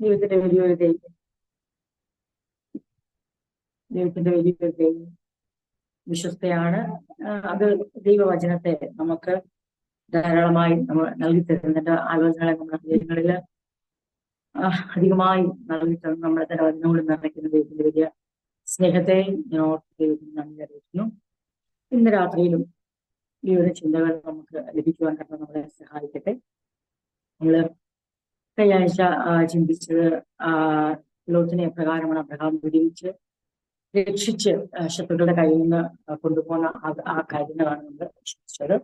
ദൈവത്തിന്റെ വലിയൊരു ദൈവം, ദൈവത്തിന്റെ വലിയൊരു ദൈവം വിശ്വസ്തയാണ്. അത് ദൈവവചനത്തെ നമുക്ക് ധാരാളമായി നമ്മൾ നൽകി തരുന്നുണ്ട്. ആലോചനകളെ നമ്മുടെ ഹൃദയങ്ങളിൽ അധികമായി നൽകി തരുന്ന നമ്മളെ തന്നെ വചനങ്ങൾ നിർമ്മിക്കുന്ന ദൈവത്തിന്റെ വലിയ സ്നേഹത്തെയും ഞാൻ ഓർത്ത് ദൈവത്തിന് നന്ദി അറിയിക്കുന്നു. ഇന്ന് രാത്രിയിലും ഈ ഒരു ചിന്തകൾ നമുക്ക് ലഭിക്കുവാൻ കാരണം നമ്മളെ സഹായിക്കട്ടെ. നമ്മള് കഴിഞ്ഞ ചിന്തിച്ചത് ലോത്തിനെ എപ്രകാരമാണ് അബ്രഹാം വിടിവിച്ച് രക്ഷിച്ച് ശത്രുക്കളുടെ കയ്യിൽ നിന്ന് കൊണ്ടുപോകുന്ന ആ കാര്യങ്ങളാണ് നമ്മൾ ചിന്തിച്ചത്.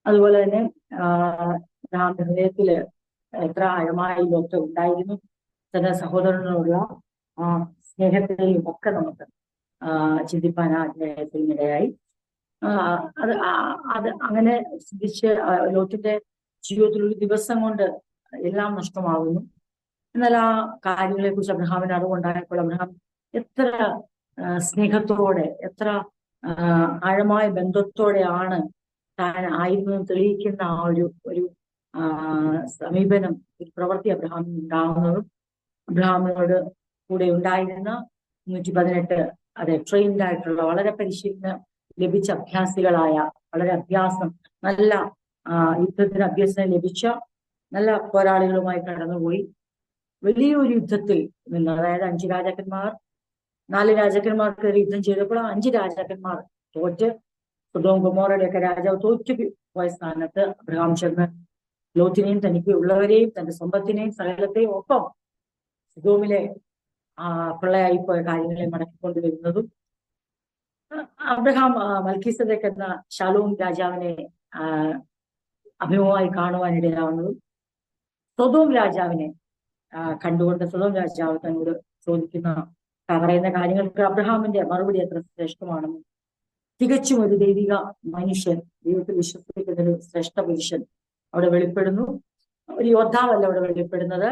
അതുപോലെ തന്നെ അബ്രഹാമിന്റെ ഹൃദയത്തില് എത്ര ആഴമായി ലോത്ത് ഉണ്ടായിരുന്നു, തന്റെ സഹോദരനോടുള്ള സ്നേഹത്തെയും ഒക്കെ നമുക്ക് ചിന്തിപ്പാൻ ആ അധ്യായത്തിൽ ഇടയായി. അത് അങ്ങനെ ചിന്തിച്ച് ലോത്തിന്റെ ജീവിതത്തിൽ ഒരു ദിവസം കൊണ്ട് എല്ലാം നഷ്ടമാകുന്നു. എന്നാൽ ആ കാര്യങ്ങളെ കുറിച്ച് അബ്രഹാമിന് അറിവുണ്ടായപ്പോൾ അബ്രഹാം എത്ര സ്നേഹത്തോടെ, എത്ര ആഴമായ ബന്ധത്തോടെയാണ് താൻ ആയിരുന്നെന്ന് തെളിയിക്കുന്ന ആ ഒരു സമീപനം, ഒരു പ്രവൃത്തി അബ്രഹാമിന് ഉണ്ടാകുന്നതും അബ്രഹാമിനോട് കൂടെ ഉണ്ടായിരുന്ന 118 അതെ ട്രെയിൻഡ് ആയിട്ടുള്ള വളരെ പരിശീലനം ലഭിച്ച അഭ്യാസികളായ, വളരെ നല്ല യുദ്ധത്തിന് അഭ്യസനം ലഭിച്ച നല്ല പോരാളികളുമായി കടന്നുപോയി വലിയൊരു യുദ്ധത്തിൽ നിന്ന്, അതായത് 5 രാജാക്കന്മാർ 4 രാജാക്കന്മാർക്കെതിരെ യുദ്ധം ചെയ്തപ്പോൾ 5 രാജാക്കന്മാർ തോറ്റ്, സൊദോം ഗൊമോറയുടെയൊക്കെ രാജാവ് തോറ്റു പോയ സ്ഥാനത്ത് അബ്രഹാം ചെന്ന് ലോത്തിനെയും തനിക്ക് ഉള്ളവരെയും തന്റെ സമ്പത്തിനെയും സകലത്തെയും ഒപ്പം സൊദോമിലെ പിള്ളയായിപ്പോയ കാര്യങ്ങളെ മടക്കിക്കൊണ്ടുവരുന്നതും, അബ്രഹാം മൽക്കീസദേക്ക് എന്ന ശാലോം രാജാവിനെ അഭിമുഖമായി കാണുവാനിടയാവുന്നതും, സൊദോം രാജാവിനെ കണ്ടുകൊണ്ട് സൊദോം രാജാവ് തന്നോട് ചോദിക്കുന്ന പറയുന്ന കാര്യങ്ങൾക്ക് അബ്രഹാമിന്റെ മറുപടി എത്ര ശ്രേഷ്ഠമാണെന്നും, തികച്ചും ഒരു ദൈവിക മനുഷ്യൻ, ദൈവത്തിൽ വിശ്വസിക്കുന്ന ഒരു ശ്രേഷ്ഠ പുരുഷൻ അവിടെ വെളിപ്പെടുന്നു. ഒരു യോദ്ധാവല്ല അവിടെ വെളിപ്പെടുന്നത്,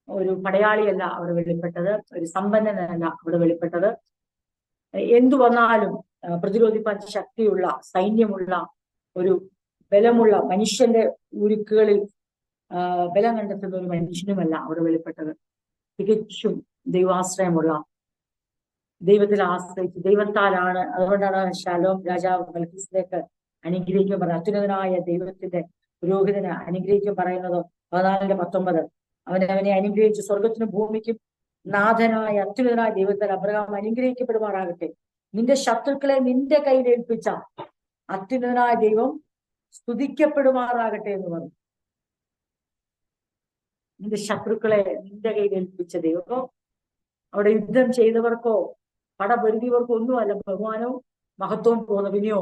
ഒരു പടയാളിയല്ല അവിടെ വെളിപ്പെട്ടത്, ഒരു സമ്പന്നനല്ല അവിടെ വെളിപ്പെട്ടത്. എന്തു വന്നാലും പ്രതിരോധിപ്പാൻ ശക്തിയുള്ള, സൈന്യമുള്ള, ഒരു ബലമുള്ള മനുഷ്യന്റെ ഉരുക്കുകളിൽ ബലം കണ്ടെത്തുന്ന ഒരു മനുഷ്യനുമല്ല അവിടെ വെളിപ്പെട്ടത്. തികച്ചും ദൈവാശ്രയമുള്ള, ദൈവത്തിൽ ആശ്രയിച്ച് ദൈവത്താലാണ്. അതുകൊണ്ടാണ് ശാലോം രാജാവ് മൽക്കീസദേക്ക് അനുഗ്രഹിക്കും പറയുന്നത്, അത്യുന്നതനായ ദൈവത്തിന്റെ പുരോഹിതന് അനുഗ്രഹിക്കും പറയുന്നത് 14:19. അവനെ അനുഗ്രഹിച്ച് സ്വർഗത്തിനും ഭൂമിക്കും നാഥനായ അത്യുന്നതനായ ദൈവത്തിൽ അബ്രഹാം അനുഗ്രഹിക്കപ്പെടുമാറാകട്ടെ. നിന്റെ ശത്രുക്കളെ നിന്റെ കയ്യിൽ ഏൽപ്പിച്ച അത്യുന്നതനായ ദൈവം സ്തുതിക്കപ്പെടുമാറാകട്ടെ എന്ന് പറഞ്ഞു. നിന്റെ ശത്രുക്കളെ നിന്റെ കയ്യിൽ ഏൽപ്പിച്ച ദൈവമോ, അവിടെ യുദ്ധം ചെയ്തവർക്കോ പടപൊരുതിയവർക്കോ ഒന്നുമല്ല ബഹുമാനവും മഹത്വവും പോകുന്ന, പിന്നെയോ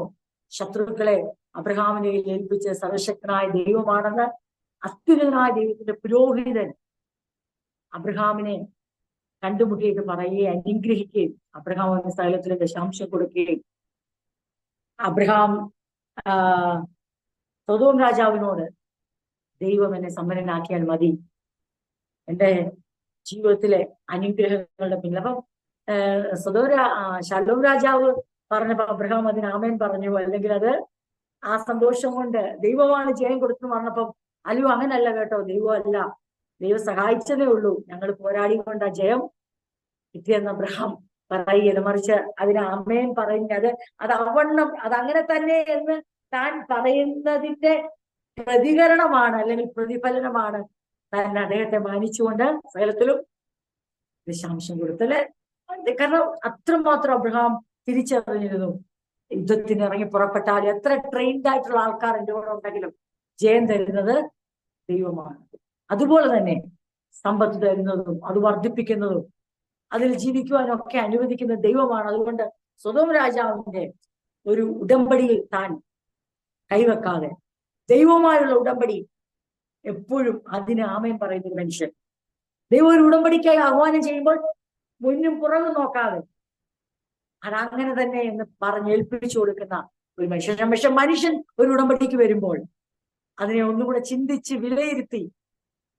ശത്രുക്കളെ അബ്രഹാമിനെ ഏൽപ്പിച്ച സർവശക്തനായ ദൈവമാണെന്ന് അത്യുന്നതനായ ദൈവത്തിന്റെ പുരോഹിതൻ അബ്രഹാമിനെ കണ്ടുമുട്ടിയിട്ട് പറയുകയും അനുഗ്രഹിക്കുകയും അബ്രഹാമിന്റെ സ്ഥലത്തിന് ദശാംശം കൊടുക്കുകയും അബ്രഹാം സൊദോം രാജാവിനോട് ദൈവം എന്നെ സമ്പന്നനാക്കിയാൽ മതി, എന്റെ ജീവിതത്തിലെ അനുഗ്രഹങ്ങളുടെ പിന്നിൽ. അപ്പം ശലോം രാജാവ് പറഞ്ഞപ്പോ അബ്രഹാം അതിന് ആമേൻ പറഞ്ഞു, അല്ലെങ്കിൽ അത് ആ സന്തോഷം കൊണ്ട് ദൈവമാണ് ജയം കൊടുത്തു പറഞ്ഞപ്പം അല്ലയോ അങ്ങനല്ല കേട്ടോ, ദൈവമല്ല, ദൈവം സഹായിച്ചതേ ഉള്ളൂ, ഞങ്ങൾ പോരാടി കൊണ്ട് ആ ജയം കിട്ടിയെന്ന് അബ്രഹാം പറയുകയാണ്. മറിച്ച് അതിന് ആമേൻ പറയുന്നത് അത് അവണ്ണം അതങ്ങനെ തന്നെ എന്ന് താൻ പറയുന്നതിന്റെ പ്രതികരണമാണ്, അല്ലെങ്കിൽ പ്രതിഫലനമാണ് താൻ അദ്ദേഹത്തെ മാനിച്ചുകൊണ്ട് സകലത്തിലും ദശാംശം കൊടുത്തല്ലേ. കാരണം അത്രമാത്രം അബ്രഹാം തിരിച്ചറിഞ്ഞിരുന്നു, യുദ്ധത്തിന് ഇറങ്ങി പുറപ്പെട്ടാൽ എത്ര ട്രെയിൻഡ് ആയിട്ടുള്ള ആൾക്കാർ എൻ്റെ കൂടെ ഉണ്ടെങ്കിലും ജയം തരുന്നത് ദൈവമാണ്. അതുപോലെ തന്നെ സമ്പത്ത് തരുന്നതും അത് വർദ്ധിപ്പിക്കുന്നതും അതിൽ ജീവിക്കുവാനൊക്കെ അനുവദിക്കുന്ന ദൈവമാണ്. അതുകൊണ്ട് സൊദോം രാജാവിന്റെ ഒരു ഉടമ്പടിയിൽ താൻ കൈവെക്കാതെ ദൈവവുമായുള്ള ഉടമ്പടി എപ്പോഴും അതിന് ആമേൻ പറയുന്ന ഒരു മനുഷ്യൻ, ദൈവം ഒരു ഉടമ്പടിക്കായി ആഹ്വാനം ചെയ്യുമ്പോൾ മുന്നും പുറകും നോക്കാതെ അതങ്ങനെ തന്നെ എന്ന് പറഞ്ഞേൽപ്പിച്ചു കൊടുക്കുന്ന ഒരു മനുഷ്യൻ. പക്ഷെ മനുഷ്യൻ ഒരു ഉടമ്പടിക്ക് വരുമ്പോൾ അതിനെ ഒന്നുകൂടെ ചിന്തിച്ച് വിലയിരുത്തി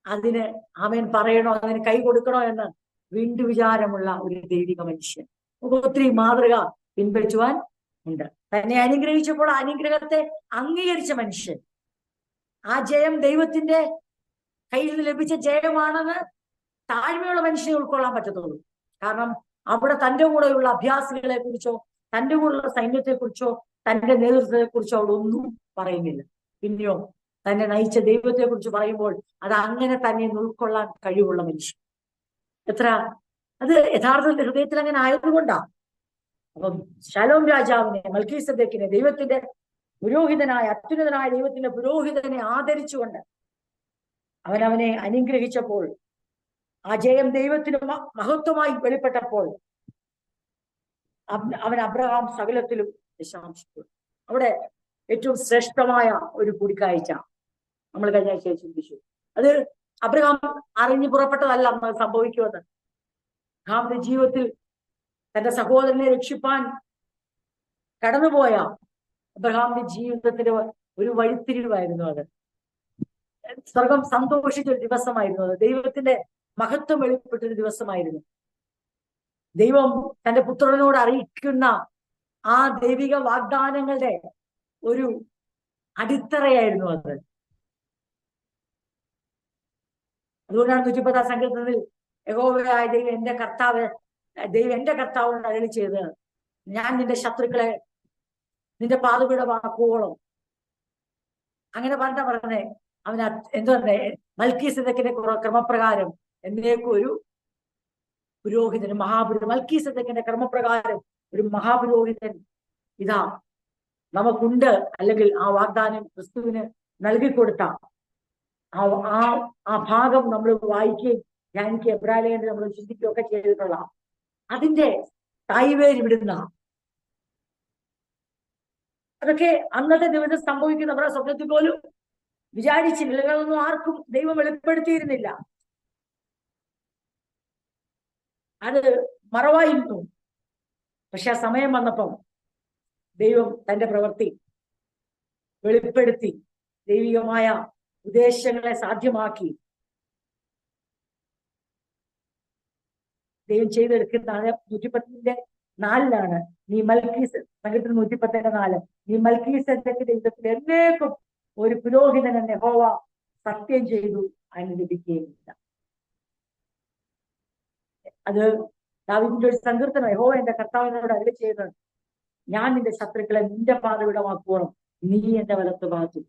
അതിന് ആമേൻ പറയണോ, അതിന് കൈ കൊടുക്കണോ എന്ന് വീണ്ടും വിചാരമുള്ള ഒരു ദൈവിക മനുഷ്യൻ. ഒത്തിരി മാതൃക പിൻപറ്റുവാൻ ഉണ്ട്. തന്നെ അനുഗ്രഹിച്ചപ്പോൾ അനുഗ്രഹത്തെ അംഗീകരിച്ച മനുഷ്യൻ, ആ ജയം ദൈവത്തിന്റെ കയ്യിൽ നിന്ന് ലഭിച്ച ജയമാണെന്ന് താഴ്മയുള്ള മനുഷ്യനെ ഉൾക്കൊള്ളാൻ പറ്റത്തുള്ളൂ. കാരണം അവിടെ തന്റെ കൂടെയുള്ള അഭ്യാസികളെ കുറിച്ചോ തന്റെ കൂടെയുള്ള സൈന്യത്തെ കുറിച്ചോ തന്റെ നേതൃത്വത്തെ കുറിച്ചോ അവിടെ ഒന്നും പറയുന്നില്ല. പിന്നെയോ തന്നെ നയിച്ച ദൈവത്തെ കുറിച്ച് പറയുമ്പോൾ അത് അങ്ങനെ തന്നെ ഉൾക്കൊള്ളാൻ കഴിവുള്ള മനുഷ്യൻ. എത്ര അത് യഥാർത്ഥത്തിൽ ഹൃദയത്തിൽ അങ്ങനെ ആയതുകൊണ്ടാ. അപ്പം ശലോം രാജാവിനെ, മൽക്കീസദേക്കിനെ, ദൈവത്തിന്റെ പുരോഹിതനായ അത്യുന്നതനായ ദൈവത്തിന്റെ പുരോഹിതനെ ആദരിച്ചുകൊണ്ട് അവനെ അനുഗ്രഹിച്ചപ്പോൾ, ആ ജയം ദൈവത്തിന് മഹത്വമായി വെളിപ്പെട്ടപ്പോൾ അവൻ അബ്രഹാം സകലത്തിലും ദശാംശം. അവിടെ ഏറ്റവും ശ്രേഷ്ഠമായ ഒരു കൂടിക്കാഴ്ച നമ്മൾ കഴിഞ്ഞ ആഴ്ച ചിന്തിച്ചു. അത് അബ്രഹാം അറിഞ്ഞു പുറപ്പെട്ടതല്ല നമ്മൾ സംഭവിക്കുമെന്ന്. അബ്രഹാമിന്റെ ജീവിതത്തിൽ തന്റെ സഹോദരനെ രക്ഷിപ്പാൻ കടന്നുപോയ അബ്രഹാമിന്റെ ജീവിതത്തിന്റെ ഒരു വഴിത്തിരിവായിരുന്നു അത്. സ്വർഗം സന്തോഷിച്ചൊരു ദിവസമായിരുന്നു അത്. ദൈവത്തിന്റെ മഹത്വം വെളിപ്പെട്ടൊരു ദിവസമായിരുന്നു. ദൈവം തന്റെ പുത്രനോട് അറിയിക്കുന്ന ആ ദൈവിക വാഗ്ദാനങ്ങളുടെ ഒരു അടിത്തറയായിരുന്നു അത്. അതുകൊണ്ടാണ് 110 സങ്കീർത്തനത്തിൽ യഹോവയായ ദൈവം എന്റെ കർത്താവിനോട് അരുളി ചെയ്ത്, ഞാൻ നിന്റെ ശത്രുക്കളെ നിന്റെ പാദപീഠമാക്കുവോളം. അങ്ങനെ പറഞ്ഞേ അവന് എന്താ പറഞ്ഞേ, മൽക്കീസദേക്കിന്റെ ക്രമപ്രകാരം എന്നേക്കും ഒരു പുരോഹിതൻ, മൽക്കീസദേക്കിന്റെ ക്രമപ്രകാരം ഒരു മഹാപുരോഹിതൻ ഇതാ നമുക്കുണ്ട്. അല്ലെങ്കിൽ ആ വാഗ്ദാനം ക്രിസ്തുവിന് നൽകിക്കൊടുത്ത ആ ഭാഗം നമ്മൾ വായിക്കുകയും ധ്യാനിക്കുകയും എബ്രായലേഖനത്തിൽ നമ്മൾ ചിന്തിക്കുകയൊക്കെ ചെയ്തിട്ടുള്ള അതിന്റെ തായ്വേര് വിടുന്ന അതൊക്കെ അന്നത്തെ ദിവസം സംഭവിക്കുന്ന നമ്മുടെ സ്വപ്നത്തിൽ പോലും വിചാരിച്ചില്ല. അതൊന്നും ആർക്കും ദൈവം വെളിപ്പെടുത്തിയിരുന്നില്ല. അത് മറവായിരുന്നു. പക്ഷെ ആ സമയം വന്നപ്പം ദൈവം തന്റെ പ്രവൃത്തി വെളിപ്പെടുത്തി ദൈവികമായ ഉദ്ദേശങ്ങളെ സാധ്യമാക്കി ദൈവം ചെയ്തെടുക്കുന്നതാണ്. 110:4 നീ സംഘത്തിൽ 110:4 നീ മൽക്കീസദേക്കിന്റെ ദൈവത്തിൽ എന്നേക്കും ഒരു പുരോഹിതനെ യഹോവ സത്യം ചെയ്തു അനുവദിക്കുകയില്ല. അത് ദാവീദിന്റെ ഒരു സങ്കീർത്തനം. യഹോവ എന്റെ കർത്താവിനോട് അരുളി ചെയ്തത്, ഞാൻ നിന്റെ ശത്രുക്കളെ നിന്റെ പാദപീഠമാക്കുവോളം നീ എന്റെ വലത്ത് ഭാഗത്തു.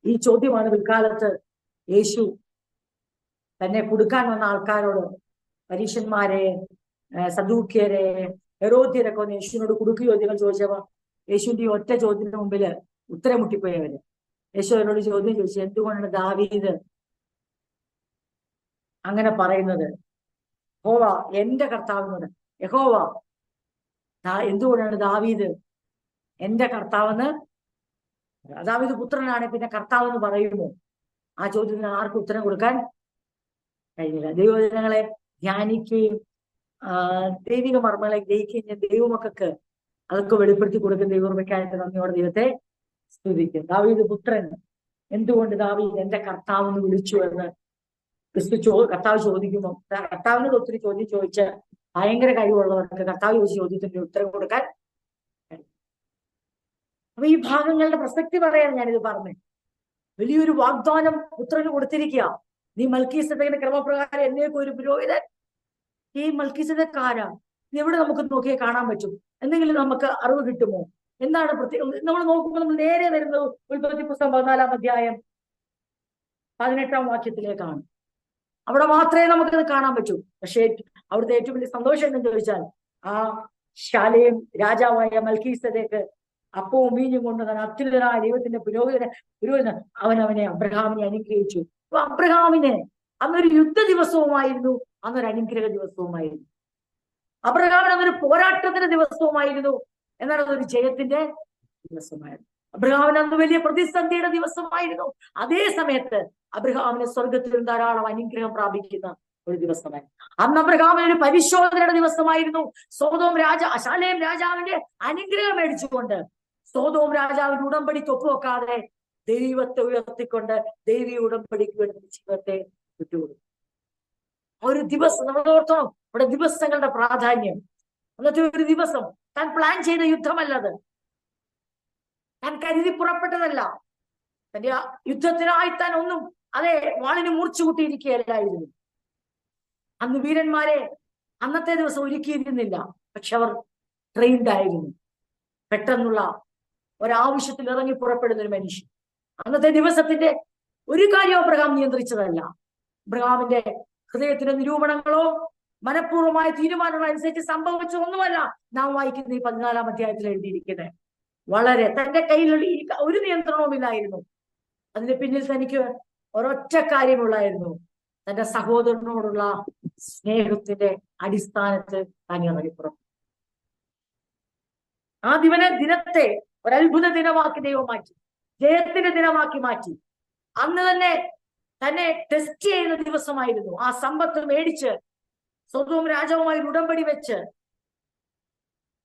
ഈ ചോദ്യമാണ് പിൽക്കാലത്ത് യേശു തന്നെ കൊടുക്കാൻ വന്ന ആൾക്കാരോട്, പരീശന്മാരെ, സദൂക്യരെ, ഹെരോദ്യരൊക്കെ ഒന്ന് യേശുവിനോട് കുടുക്ക് ചോദ്യങ്ങൾ ചോദിച്ചപ്പോ യേശുവിന്റെ ഈ ഒറ്റ ചോദ്യത്തിന് മുമ്പില് ഉത്തരം മുട്ടിപ്പോയവര്. യേശു അവരോട് ചോദ്യം ചോദിച്ചു, എന്തുകൊണ്ടാണ് ദാവീദ് അങ്ങനെ പറയുന്നത്? യഹോവ എന്റെ കർത്താവിനോട്, യഹോവ എന്തുകൊണ്ടാണ് ദാവീദ് എന്റെ കർത്താവെന്ന്? ദാവീദ് പുത്രനാണ്, പിന്നെ കർത്താവെന്ന് പറയുമോ? ആ ചോദ്യത്തിന് ആർക്കും ഉത്തരം കൊടുക്കാൻ കഴിഞ്ഞില്ല. ദൈവജനങ്ങളെ ധ്യാനിക്കുകയും ദൈവിക മർമ്മങ്ങളെ ഗ്രഹിക്കുകയും ദൈവമക്കൾക്ക് അതൊക്കെ വെളിപ്പെടുത്തി കൊടുക്കുന്ന ദൈവമയ്ക്കായിട്ട് നന്ദിയോടെ ദൈവത്തെ സ്തുതിക്കും. ദാവീദ് പുത്രൻ, എന്തുകൊണ്ട് ദാവീദ് എന്റെ കർത്താവെന്ന് വിളിച്ചു എന്ന് കർത്താവ് ചോദിക്കുമ്പോൾ, കർത്താവിനോട് ഒത്തിരി ചോദ്യം ചോദിച്ച് ഭയങ്കര കഴിവുള്ളവർക്ക് കർത്താവ് ചോദിച്ച ചോദ്യത്തിന്റെ ഉത്തരം കൊടുക്കാൻ കഴിയും. അപ്പൊ ഈ ഭാഗങ്ങളുടെ പ്രസക്തി പറയാൻ ഞാനിത് പറഞ്ഞു. വലിയൊരു വാഗ്ദാനം പുത്രന് കൊടുത്തിരിക്കുക. നീ മൽക്കീസദേക്കിന്റെ ക്രമപ്രകാരം എന്നേക്കും ഒരു പുരോഹിതൻ. ഈ മൽക്കീസദേക്ക് ആരാ? എവിടെ നമുക്ക് നോക്കിയാൽ കാണാൻ പറ്റും? എന്തെങ്കിലും നമുക്ക് അറിവ് കിട്ടുമോ? എന്താണ് പ്രത്യേകം? നമ്മൾ നോക്കുമ്പോൾ നമ്മൾ നേരെ വരുന്നത് ഉൽപ്പത്തി പുസ്തകം 14-ാം അധ്യായം 18-ാം വാക്യത്തിലേക്കാണ്. അവിടെ മാത്രമേ നമുക്കത് കാണാൻ പറ്റൂ. പക്ഷേ അവിടുത്തെ ഏറ്റവും വലിയ സന്തോഷം എന്ന് ചോദിച്ചാൽ, ആ ശാലേം രാജാവായ മൽക്കീസദേക്ക് അപ്പവും വീഞ്ഞും കൊണ്ടുവന്ന അത്യുന്നതനായ ദൈവത്തിന്റെ പുരോഹിതൻ അവനെ അബ്രഹാമിനെ അനുഗ്രഹിച്ചു. അപ്പൊ അബ്രഹാമിന് അന്നൊരു യുദ്ധ ദിവസവുമായിരുന്നു, അന്നൊരു അനുഗ്രഹ ദിവസവുമായിരുന്നു. അബ്രഹാമിന് അന്നൊരു പോരാട്ടത്തിന്റെ ദിവസവുമായിരുന്നു, എന്നാൽ അതൊരു ജയത്തിന്റെ ദിവസമായിരുന്നു. അബ്രഹാമിന് അന്ന് വലിയ പ്രതിസന്ധിയുടെ ദിവസമായിരുന്നു. അതേ സമയത്ത് അബ്രഹാമിന് സ്വർഗത്തിലും ധാരാളം അനുഗ്രഹം പ്രാപിക്കുന്ന ഒരു ദിവസമായിരുന്നു. അന്ന് അബ്രഹാമിന് ഒരു പരിശോധനയുടെ ദിവസമായിരുന്നു. ശാലേം രാജാവിന്റെ അനുഗ്രഹം മേടിച്ചുകൊണ്ട് സോദോം രാജാവിന്റെ ഉടമ്പടിക്ക് ഒപ്പുവെക്കാതെ ദൈവത്തെ ഉയർത്തിക്കൊണ്ട് ദൈവീയ ഉടമ്പടിക്ക് വേണ്ടി ജീവിതത്തെ വിട്ടുകൊടുക്കും. ഒരു ദിവസം നമ്മൾ ഓർത്തണം, ഇവിടെ ദിവസങ്ങളുടെ പ്രാധാന്യം. അന്നത്തെ ഒരു ദിവസം താൻ പ്ലാൻ ചെയ്ത യുദ്ധമല്ലത്, താൻ കരുതി പുറപ്പെട്ടതല്ല, തന്റെ യുദ്ധത്തിനായി താൻ ഒന്നും അതെ, വാളിന് മൂർച്ച കൂട്ടിയിരിക്കുകയല്ലായിരുന്നു. അന്ന് വീരന്മാരെ അന്നത്തെ ദിവസം ഒരുക്കിയിരുന്നില്ല. പക്ഷെ അവർ ട്രെയിൻഡ് ആയിരുന്നു. പെട്ടെന്നുള്ള ഒരാവശ്യത്തിൽ ഇറങ്ങി പുറപ്പെടുന്ന ഒരു മനുഷ്യൻ. അന്നത്തെ ദിവസത്തിന്റെ ഒരു കാര്യം അബ്രഹാം നിയന്ത്രിച്ചതല്ല. അബ്രഹാമിന്റെ ഹൃദയത്തിന്റെ നിരൂപണങ്ങളോ മനഃപൂർവ്വമായ തീരുമാനങ്ങൾ അനുസരിച്ച് സംഭവിച്ച ഒന്നുമല്ല നാം വായിക്കുന്ന ഈ 14-ാം അധ്യായത്തിൽ എഴുതിയിരിക്കുന്നത്. വളരെ തന്റെ കയ്യിൽ ഒരു നിയന്ത്രണവുമില്ലായിരുന്നു. അതിന് പിന്നിൽ തനിക്ക് ഒരൊറ്റ കാര്യമുള്ളായിരുന്നു. തന്റെ സഹോദരനോടുള്ള സ്നേഹത്തിന്റെ അടിസ്ഥാനത്തിൽ താൻ ഇറങ്ങിപ്പുറം. ആ ദിനത്തെ ഒരത്ഭുത ദിനമാക്കി ദൈവം മാറ്റി, ജയത്തിന്റെ ദിനമാക്കി മാറ്റി. അന്ന് തന്നെ ടെസ്റ്റ് ചെയ്യുന്ന ദിവസമായിരുന്നു. ആ സമ്പത്ത് മേടിച്ച് സ്വന്തം രാജാവുമായി ഉടമ്പടി വെച്ച്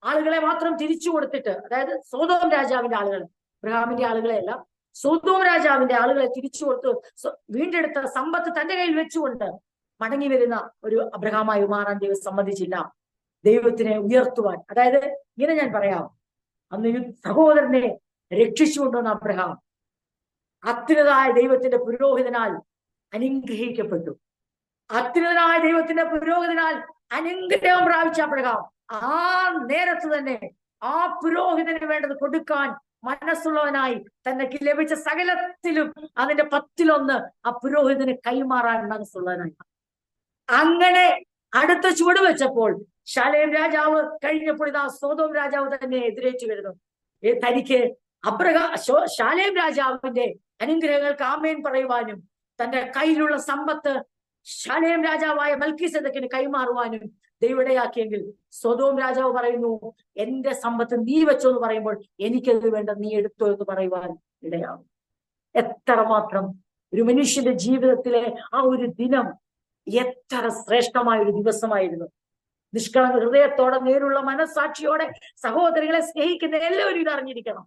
ആളുകളെ മാത്രം തിരിച്ചു കൊടുത്തിട്ട്, അതായത് സൊദോം രാജാവിന്റെ ആളുകൾ, അബ്രഹാമിന്റെ ആളുകളെയല്ല, സൊദോം രാജാവിന്റെ ആളുകളെ തിരിച്ചു കൊടുത്ത് വീണ്ടെടുത്ത സമ്പത്ത് തന്റെ കയ്യിൽ വെച്ചുകൊണ്ട് മടങ്ങി വരുന്ന ഒരു അബ്രഹാമായി മാറാൻ ദൈവം സമ്മതിച്ചില്ല. ദൈവത്തിനെ ഉയർത്തുവാൻ, അതായത് ഇങ്ങനെ ഞാൻ പറയാം, അന്ന് സഹോദരനെ രക്ഷിച്ചുകൊണ്ടുവന്ന അബ്രഹാം അത്യുന്നതനായ ദൈവത്തിന്റെ പുരോഹിതനാൽ അനുഗ്രഹിക്കപ്പെട്ടു. അത്യുന്നതനായ ദൈവത്തിന്റെ പുരോഹിതനാൽ അനുഗ്രഹം പ്രാപിച്ച അബ്രഹാം ആ നേരത്ത് തന്നെ ആ പുരോഹിതന് വേണ്ടത് കൊടുക്കാൻ മനസ്സുള്ളവനായി തനിക്ക് ലഭിച്ച സകലത്തിലും അതിന്റെ 10-1 ആ പുരോഹിതന് കൈമാറാൻ മനസ്സുള്ളവനായി. അങ്ങനെ അടുത്ത ചുവട് വെച്ചപ്പോൾ ശാലേം രാജാവ് കഴിഞ്ഞപ്പോൾ ഇതാ സൊദോം രാജാവ് തന്നെ എതിരേറ്റു വരുന്നു. തനിക്ക് ശാലേം രാജാവിന്റെ അനുഗ്രഹങ്ങൾക്ക് ആമേൻ പറയുവാനും തന്റെ കയ്യിലുള്ള സമ്പത്ത് ശാലേം രാജാവായ മൽക്കീസേദെക്കിന് കൈമാറുവാനും ദൈവടയാക്കിയെങ്കിൽ സൊദോം രാജാവ് പറയുന്നു, എന്റെ സമ്പത്ത് നീ വെച്ചോ എന്ന് പറയുമ്പോൾ എനിക്കത് വേണ്ട, നീ എടുത്തോ എന്ന് പറയുവാൻ ഇടയാകും. എത്രമാത്രം ഒരു മനുഷ്യന്റെ ജീവിതത്തിലെ ആ ഒരു ദിനം എത്ര ശ്രേഷ്ഠമായ ഒരു ദിവസമായിരുന്നു. നിഷ്കളങ്ക ഹൃദയത്തോടെ നേരുള്ള മനസ്സാക്ഷിയോടെ സഹോദരികളെ സ്നേഹിക്കുന്ന എല്ലാവരും ഇത് അറിഞ്ഞിരിക്കണം.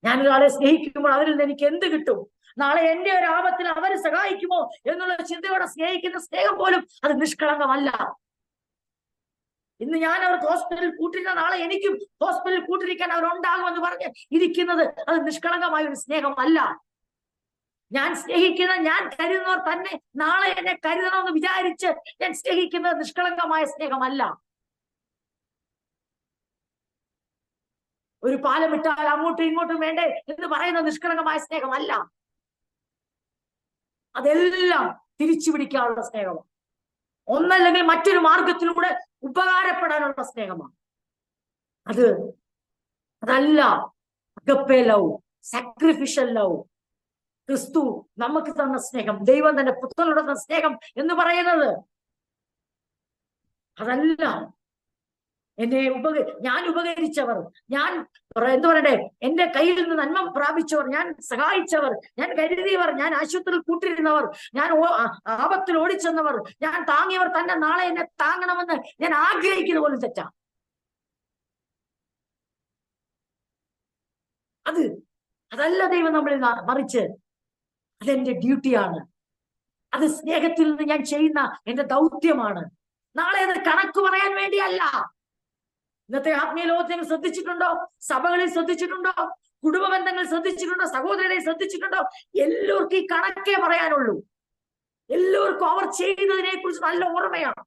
ഞാനൊരാളെ സ്നേഹിക്കുമ്പോൾ അവരിൽ നിന്ന് എനിക്ക് എന്ത് കിട്ടും, നാളെ എന്റെ ഒരു ആപത്തിൽ അവരെ സഹായിക്കുമോ എന്നുള്ള ചിന്തയോടെ സ്നേഹിക്കുന്ന സ്നേഹം പോലും അത് നിഷ്കളങ്കമല്ല. ഇന്ന് ഞാൻ അവർക്ക് ഹോസ്പിറ്റലിൽ കൂട്ടിരുന്ന നാളെ എനിക്കും ഹോസ്പിറ്റലിൽ കൂട്ടിരിക്കാൻ അവരുണ്ടാകുമെന്ന് പറഞ്ഞ് ഇരിക്കുന്നത് അത് നിഷ്കളങ്കമായ ഒരു സ്നേഹമല്ല. ഞാൻ സ്നേഹിക്കുന്ന, ഞാൻ കരുതുന്നവർ തന്നെ നാളെ എന്നെ കരുതണമെന്ന് വിചാരിച്ച് ഞാൻ സ്നേഹിക്കുന്നത് നിഷ്കളങ്കമായ സ്നേഹമല്ല. ഒരു പാലം ഇട്ടാൽ അങ്ങോട്ടും ഇങ്ങോട്ടും വേണ്ടേ എന്ന് പറയുന്ന നിഷ്കളങ്കമായ സ്നേഹമല്ല. അതെല്ലാം തിരിച്ചു പിടിക്കാനുള്ള സ്നേഹമാണ്. ഒന്നല്ലെങ്കിൽ മറ്റൊരു മാർഗത്തിലൂടെ ഉപകാരപ്പെടാനുള്ള സ്നേഹമാണ്. അതല്ല അഗപ്പേ ലവ്, സാക്രിഫിഷ്യൽ ലവ്. ക്രിസ്തു നമുക്ക് തന്ന സ്നേഹം, ദൈവം തന്റെ പുത്രനോട് തന്ന സ്നേഹം എന്ന് പറയുന്നത് അതല്ല. ഞാൻ ഉപകരിച്ചവർ, ഞാൻ എന്താ പറയണ്ടേ, എന്റെ കയ്യിൽ നിന്ന് നന്മ പ്രാപിച്ചവർ, ഞാൻ സഹായിച്ചവർ, ഞാൻ കരുതിയവർ, ഞാൻ ആശുപത്രിയിൽ കൂട്ടിരുന്നവർ, ഞാൻ ആപത്തിൽ ഓടിച്ചെന്നവർ, ഞാൻ താങ്ങിയവർ തന്നെ നാളെ എന്നെ താങ്ങണമെന്ന് ഞാൻ ആഗ്രഹിക്കുന്ന പോലും തെറ്റാ. അതല്ല ദൈവം നമ്മളിൽ മറിച്ച് അതെന്റെ ഡ്യൂട്ടിയാണ്. അത് സ്നേഹത്തിൽ നിന്ന് ഞാൻ ചെയ്യുന്ന എന്റെ ദൗത്യമാണ്. നാളെ അത് കണക്ക് പറയാൻ വേണ്ടിയല്ല. ഇന്നത്തെ ആത്മീയ ലോകത്തെ നിങ്ങൾ ശ്രദ്ധിച്ചിട്ടുണ്ടോ? സഭകളിൽ ശ്രദ്ധിച്ചിട്ടുണ്ടോ? കുടുംബ ബന്ധങ്ങൾ ശ്രദ്ധിച്ചിട്ടുണ്ടോ? സഹോദരനെ ശ്രദ്ധിച്ചിട്ടുണ്ടോ? എല്ലാവർക്കും ഈ കണക്കേ പറയാനുള്ളൂ. എല്ലാവർക്കും അവർ ചെയ്തതിനെ കുറിച്ച് നല്ല ഓർമ്മയാണ്.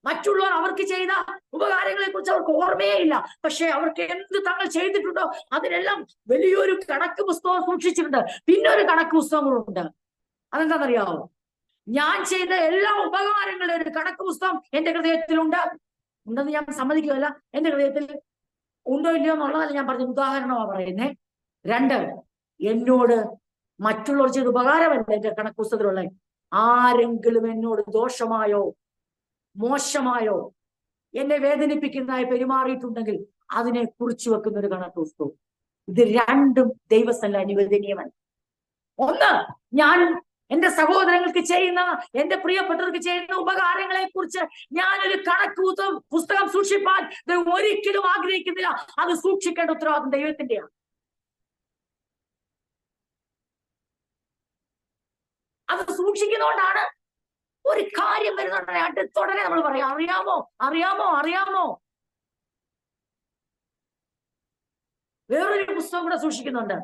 മറ്റുള്ളവർ അവർക്ക് ചെയ്ത ഉപകാരങ്ങളെ കുറിച്ച് അവർക്ക് ഓർമ്മയേ ഇല്ല. പക്ഷെ അവർക്ക് എന്ത് തങ്ങൾ ചെയ്തിട്ടുണ്ടോ അതിനെല്ലാം വലിയൊരു കണക്ക് പുസ്തകം സൂക്ഷിച്ചിട്ടുണ്ട്. പിന്നെ ഒരു കണക്ക് പുസ്തകങ്ങളുണ്ട്. അതെന്താണെന്നറിയാമോ? ഞാൻ ചെയ്ത എല്ലാ ഉപകാരങ്ങളുടെ ഒരു കണക്ക് പുസ്തകം എന്റെ ഹൃദയത്തിലുണ്ട്. ഉണ്ടെന്ന് ഞാൻ സമ്മതിക്കുകയല്ല. എന്റെ ഹൃദയത്തിൽ ഉണ്ടോ ഇല്ലയോ എന്നുള്ളതല്ല ഞാൻ പറഞ്ഞ ഉദാഹരണമാണ് പറയുന്നേ. 2, എന്നോട് മറ്റുള്ളവർ ചെയ്ത ഉപകാരമല്ല എന്റെ കണക്ക് പുസ്തകത്തിലുള്ള. ആരെങ്കിലും എന്നോട് ദോഷമായോ മോശമായോ എന്നെ വേദനിപ്പിക്കുന്നതായി പെരുമാറിയിട്ടുണ്ടെങ്കിൽ അതിനെ കുറിച്ചു വെക്കുന്ന ഒരു കണക്ക് പുസ്തകം. ഇത് രണ്ടും ദൈവസ്ഥല അനുവദനീയമല്ല. ഒന്ന്, ഞാൻ എന്റെ സഹോദരങ്ങൾക്ക് ചെയ്യുന്ന, എന്റെ പ്രിയപ്പെട്ടവർക്ക് ചെയ്യുന്ന ഉപകാരങ്ങളെ കുറിച്ച് ഞാനൊരു കണക്ക് പുസ്തകം സൂക്ഷിപ്പാൻ ഒരിക്കലും ആഗ്രഹിക്കുന്നില്ല. അത് സൂക്ഷിക്കേണ്ട ഉത്തരവാദിത്വം ദൈവത്തിന്റെയാണ്. അത് സൂക്ഷിക്കുന്നതുകൊണ്ടാണ് ഒരു കാര്യം വരുന്നുണ്ടെങ്കിൽ അടുത്തുടനെ നമ്മൾ പറയാം, അറിയാമോ അറിയാമോ അറിയാമോ. വേറൊരു പുസ്തകം കൂടെ സൂക്ഷിക്കുന്നുണ്ട്.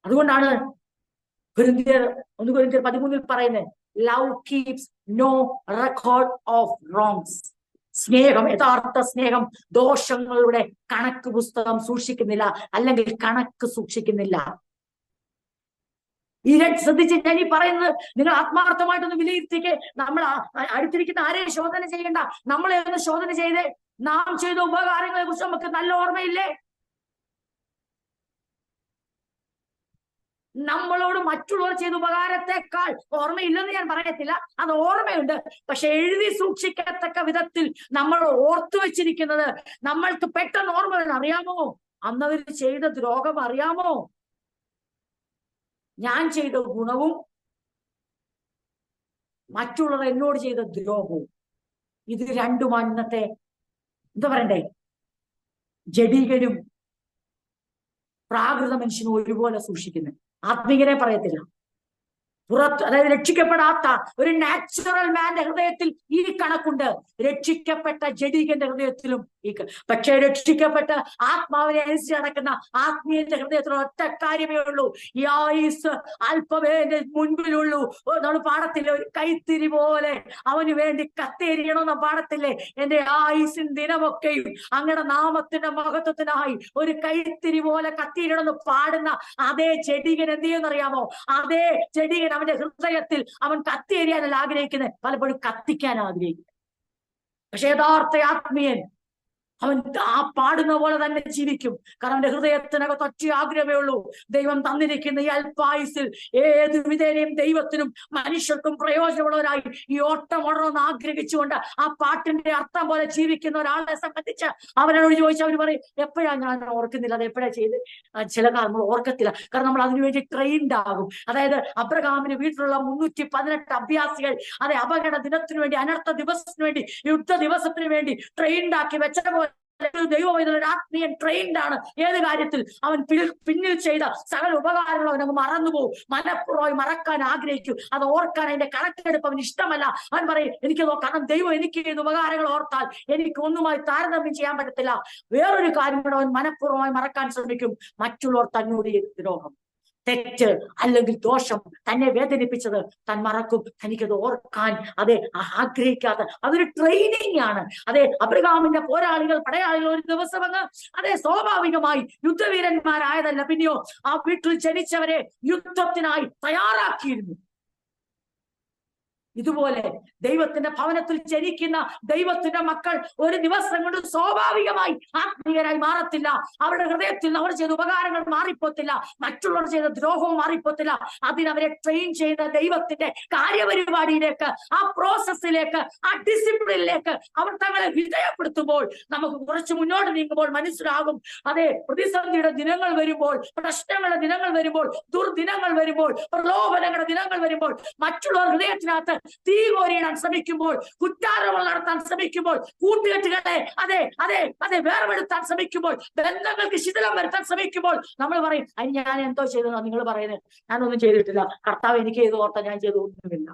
അതുകൊണ്ടാണ് കൊരിന്ത്യർ 1 കൊരിന്ത്യർ 13 പറയുന്നത്, love keeps no record of wrongs. സ്നേഹം, യഥാർത്ഥ സ്നേഹം ദോഷങ്ങളുടെ കണക്ക് പുസ്തകം സൂക്ഷിക്കുന്നില്ല, അല്ലെങ്കിൽ കണക്ക് സൂക്ഷിക്കുന്നില്ല. ശ്രദ്ധിച്ച് ഞാൻ ഈ പറയുന്നത് നിങ്ങൾ ആത്മാർത്ഥമായിട്ടൊന്ന് വിലയിരുത്തിക്ക്. നമ്മൾ അടുത്തിരിക്കുന്ന ആരെയും ശോധന ചെയ്യണ്ട, നമ്മളെ ഒന്ന് ശോധന ചെയ്ത് നാം ചെയ്ത ഉപകാരങ്ങളെ കുറിച്ച് നമുക്ക് നല്ല ഓർമ്മയില്ലേ? നമ്മളോട് മറ്റുള്ളവർ ചെയ്ത ഉപകാരത്തെക്കാൾ ഓർമ്മയില്ലെന്ന് ഞാൻ പറയത്തില്ല, അത് ഓർമ്മയുണ്ട്. പക്ഷെ എഴുതി സൂക്ഷിക്കത്തക്ക വിധത്തിൽ നമ്മൾ ഓർത്തു വെച്ചിരിക്കുന്നത് നമ്മൾക്ക് പെട്ടെന്ന് ഓർമ്മ വേണം. അറിയാമോ അന്നവർ ചെയ്ത ദ്രോഹം? അറിയാമോ ഞാൻ ചെയ്ത ഗുണവും മറ്റുള്ളവർ എന്നോട് ചെയ്ത ദ്രോഹവും? ഇത് രണ്ടുമാണ് ഇന്നത്തെ എന്താ പറയണ്ടേ, ജഡികനും പ്രാകൃത മനുഷ്യനും ഒരുപോലെ സൂക്ഷിക്കുന്നത്. ആത്മീയരെ പറയത്തില്ല. പുറത്ത്, അതായത് രക്ഷിക്കപ്പെടാത്ത ഒരു നാച്ചുറൽ മാന്റെ ഹൃദയത്തിൽ ഈ കണക്കുണ്ട്, രക്ഷിക്കപ്പെട്ട ജഡികന്റെ ഹൃദയത്തിലും ഈ. പക്ഷെ രക്ഷിക്കപ്പെട്ട ആത്മാവിനെ അനുസരിച്ച് നടക്കുന്ന ആത്മീയന്റെ ഹൃദയത്തിൽ ഒറ്റ കാര്യമേ ഉള്ളൂ, ഈ ആയുസ് അല്പമേന്റെ മുൻപിലുള്ളൂ. നമ്മൾ പാടത്തില്ലേ, ഒരു കൈത്തിരി പോലെ അവന് വേണ്ടി കത്തേരിയണമെന്ന പാടത്തില്ലേ, എന്റെ ആയുസിൻ ദിനമൊക്കെയും അങ്ങയുടെ നാമത്തിന്റെ മഹത്വത്തിനായി ഒരു കൈത്തിരി പോലെ കത്തിയിടണമെന്ന് പാടുന്ന അതേ ജഡികൻ എന്ത് ചെയ്യുന്നറിയാമോ? അതേ ജഡികൻ അവന്റെ ഹൃദയത്തിൽ അവൻ കത്തിയെരിയാനല്ല ആഗ്രഹിക്കുന്നത്, പലപ്പോഴും കത്തിക്കാൻ ആഗ്രഹിക്കുന്നത്. പക്ഷെ യഥാർത്ഥ ആത്മീയൻ അവൻ ആ പാടുന്ന പോലെ തന്നെ ജീവിക്കും. കാരണം അവന്റെ ഹൃദയത്തിനകത്ത് ഒറ്റ ആഗ്രഹമേ ഉള്ളൂ, ദൈവം തന്നിരിക്കുന്ന ഈ അല്പായുസിൽ ഏത് വിധേനയും ദൈവത്തിനും മനുഷ്യർക്കും പ്രയോജനമുള്ളവരായി ഈ ഓട്ടം ഓടണമെന്ന് ആഗ്രഹിച്ചുകൊണ്ട് ആ പാട്ടിന്റെ അർത്ഥം പോലെ ജീവിക്കുന്ന ഒരാളെ സംബന്ധിച്ച് അവനോട് ചോദിച്ചാൽ അവർ പറയും, എപ്പോഴാ ഞാൻ ഓർക്കുന്നില്ല, അത് എപ്പോഴാ ചെയ്ത്? ചില കാലം നമ്മൾ ഓർക്കത്തില്ല, കാരണം നമ്മൾ അതിനുവേണ്ടി ട്രെയിൻഡ് ആകും. അതായത് അബ്രഹാമിന് വീട്ടിലുള്ള 318 അഭ്യാസികൾ അതെ അപകട ദിനത്തിനു വേണ്ടി, അനർത്ഥ ദിവസത്തിനു വേണ്ടി, യുദ്ധ ദിവസത്തിനു വേണ്ടി ട്രെയിൻഡ് ആക്കി വെച്ച ദൈവം ആത്മീയൻ ട്രെയിൻഡ് ആണ്. ഏത് കാര്യത്തിൽ? അവൻ പിന്നിൽ ചെയ്ത സകല ഉപകാരങ്ങൾ അവനങ്ങ് മറന്നുപോകും, മനഃപൂർവ്വമായി മറക്കാൻ ആഗ്രഹിക്കും, അത് ഓർക്കാൻ അതിന്റെ കണക്കെടുപ്പ് അവന് ഇഷ്ടമല്ല. അവൻ പറയും, എനിക്ക് കാരണം ദൈവം എനിക്ക് ചെയ്ത ഉപകാരങ്ങൾ ഓർത്താൽ എനിക്ക് ഒന്നുമായി താരതമ്യം ചെയ്യാൻ പറ്റത്തില്ല. വേറൊരു കാര്യം കൂടെ അവൻ മനഃപൂർവ്വമായി മറക്കാൻ ശ്രമിക്കും, മറ്റുള്ളവർ തന്നോട് ചെയ്ത ദ്രോഹം, തെറ്റ് അല്ലെങ്കിൽ ദോഷം, തന്നെ വേദനിപ്പിച്ചത് താൻ മറക്കും, തനിക്കത് ഓർക്കാൻ അതെ ആഗ്രഹിക്കാതെ. അതൊരു ട്രെയിനിങ് ആണ്. അതെ അബ്രഹാമിന്റെ പോരാളികൾ, പടയാളികൾ ഒരു ദിവസം അങ്ങ് അതെ സ്വാഭാവികമായി യുദ്ധവീരന്മാരായതല്ല, പിന്നെയോ ആ വീട്ടിൽ ജനിച്ചവരെ യുദ്ധത്തിനായി തയ്യാറാക്കിയിരുന്നു. ഇതുപോലെ ദൈവത്തിന്റെ ഭവനത്തിൽ ജനിക്കുന്ന ദൈവത്തിന്റെ മക്കൾ ഒരു ദിവസം കൊണ്ട് സ്വാഭാവികമായി ആത്മീയരായി മാറത്തില്ല. അവരുടെ ഹൃദയത്തിൽ അവർ ചെയ്ത ഉപകാരങ്ങൾ മാറിപ്പോത്തില്ല, മറ്റുള്ളവർ ചെയ്ത ദ്രോഹവും മാറിപ്പോത്തില്ല. അതിനവരെ ട്രെയിൻ ചെയ്യുന്ന ദൈവത്തിന്റെ കാര്യപരിപാടിയിലേക്ക്, ആ പ്രോസസ്സിലേക്ക്, ആ ഡിസിപ്ലിനിലേക്ക് അവർ തങ്ങളെ വിധേയപ്പെടുത്തുമ്പോൾ നമുക്ക് കുറച്ച് മുന്നോട്ട് നീങ്ങുമ്പോൾ മനസ്സിലാകും, അതെ പ്രതിസന്ധിയുടെ ദിനങ്ങൾ വരുമ്പോൾ, പ്രശ്നങ്ങളുടെ ദിനങ്ങൾ വരുമ്പോൾ, ദുർദിനങ്ങൾ വരുമ്പോൾ, പ്രലോഭനങ്ങളുടെ ദിനങ്ങൾ വരുമ്പോൾ, മറ്റുള്ളവർ ഹൃദയത്തിനകത്ത് തീ കോരിയിടാൻ ശ്രമിക്കുമ്പോൾ, കുറ്റാരോപണം നടത്താൻ ശ്രമിക്കുമ്പോൾ, കൂട്ടുകെട്ടുകളെ അതെ അതെ അതെ വേർപെടുത്താൻ ശ്രമിക്കുമ്പോൾ, ബന്ധങ്ങൾക്ക് ശിഥിലം വരുത്താൻ ശ്രമിക്കുമ്പോൾ നമ്മൾ പറയും, അതിന് ഞാൻ എന്തോ ചെയ്തെന്നോ നിങ്ങൾ പറയുന്നത്? ഞാനൊന്നും ചെയ്തിട്ടില്ല, കർത്താവ് എനിക്ക് ചെയ്ത് ഓർത്താൽ ഞാൻ ചെയ്തൊന്നുമില്ല.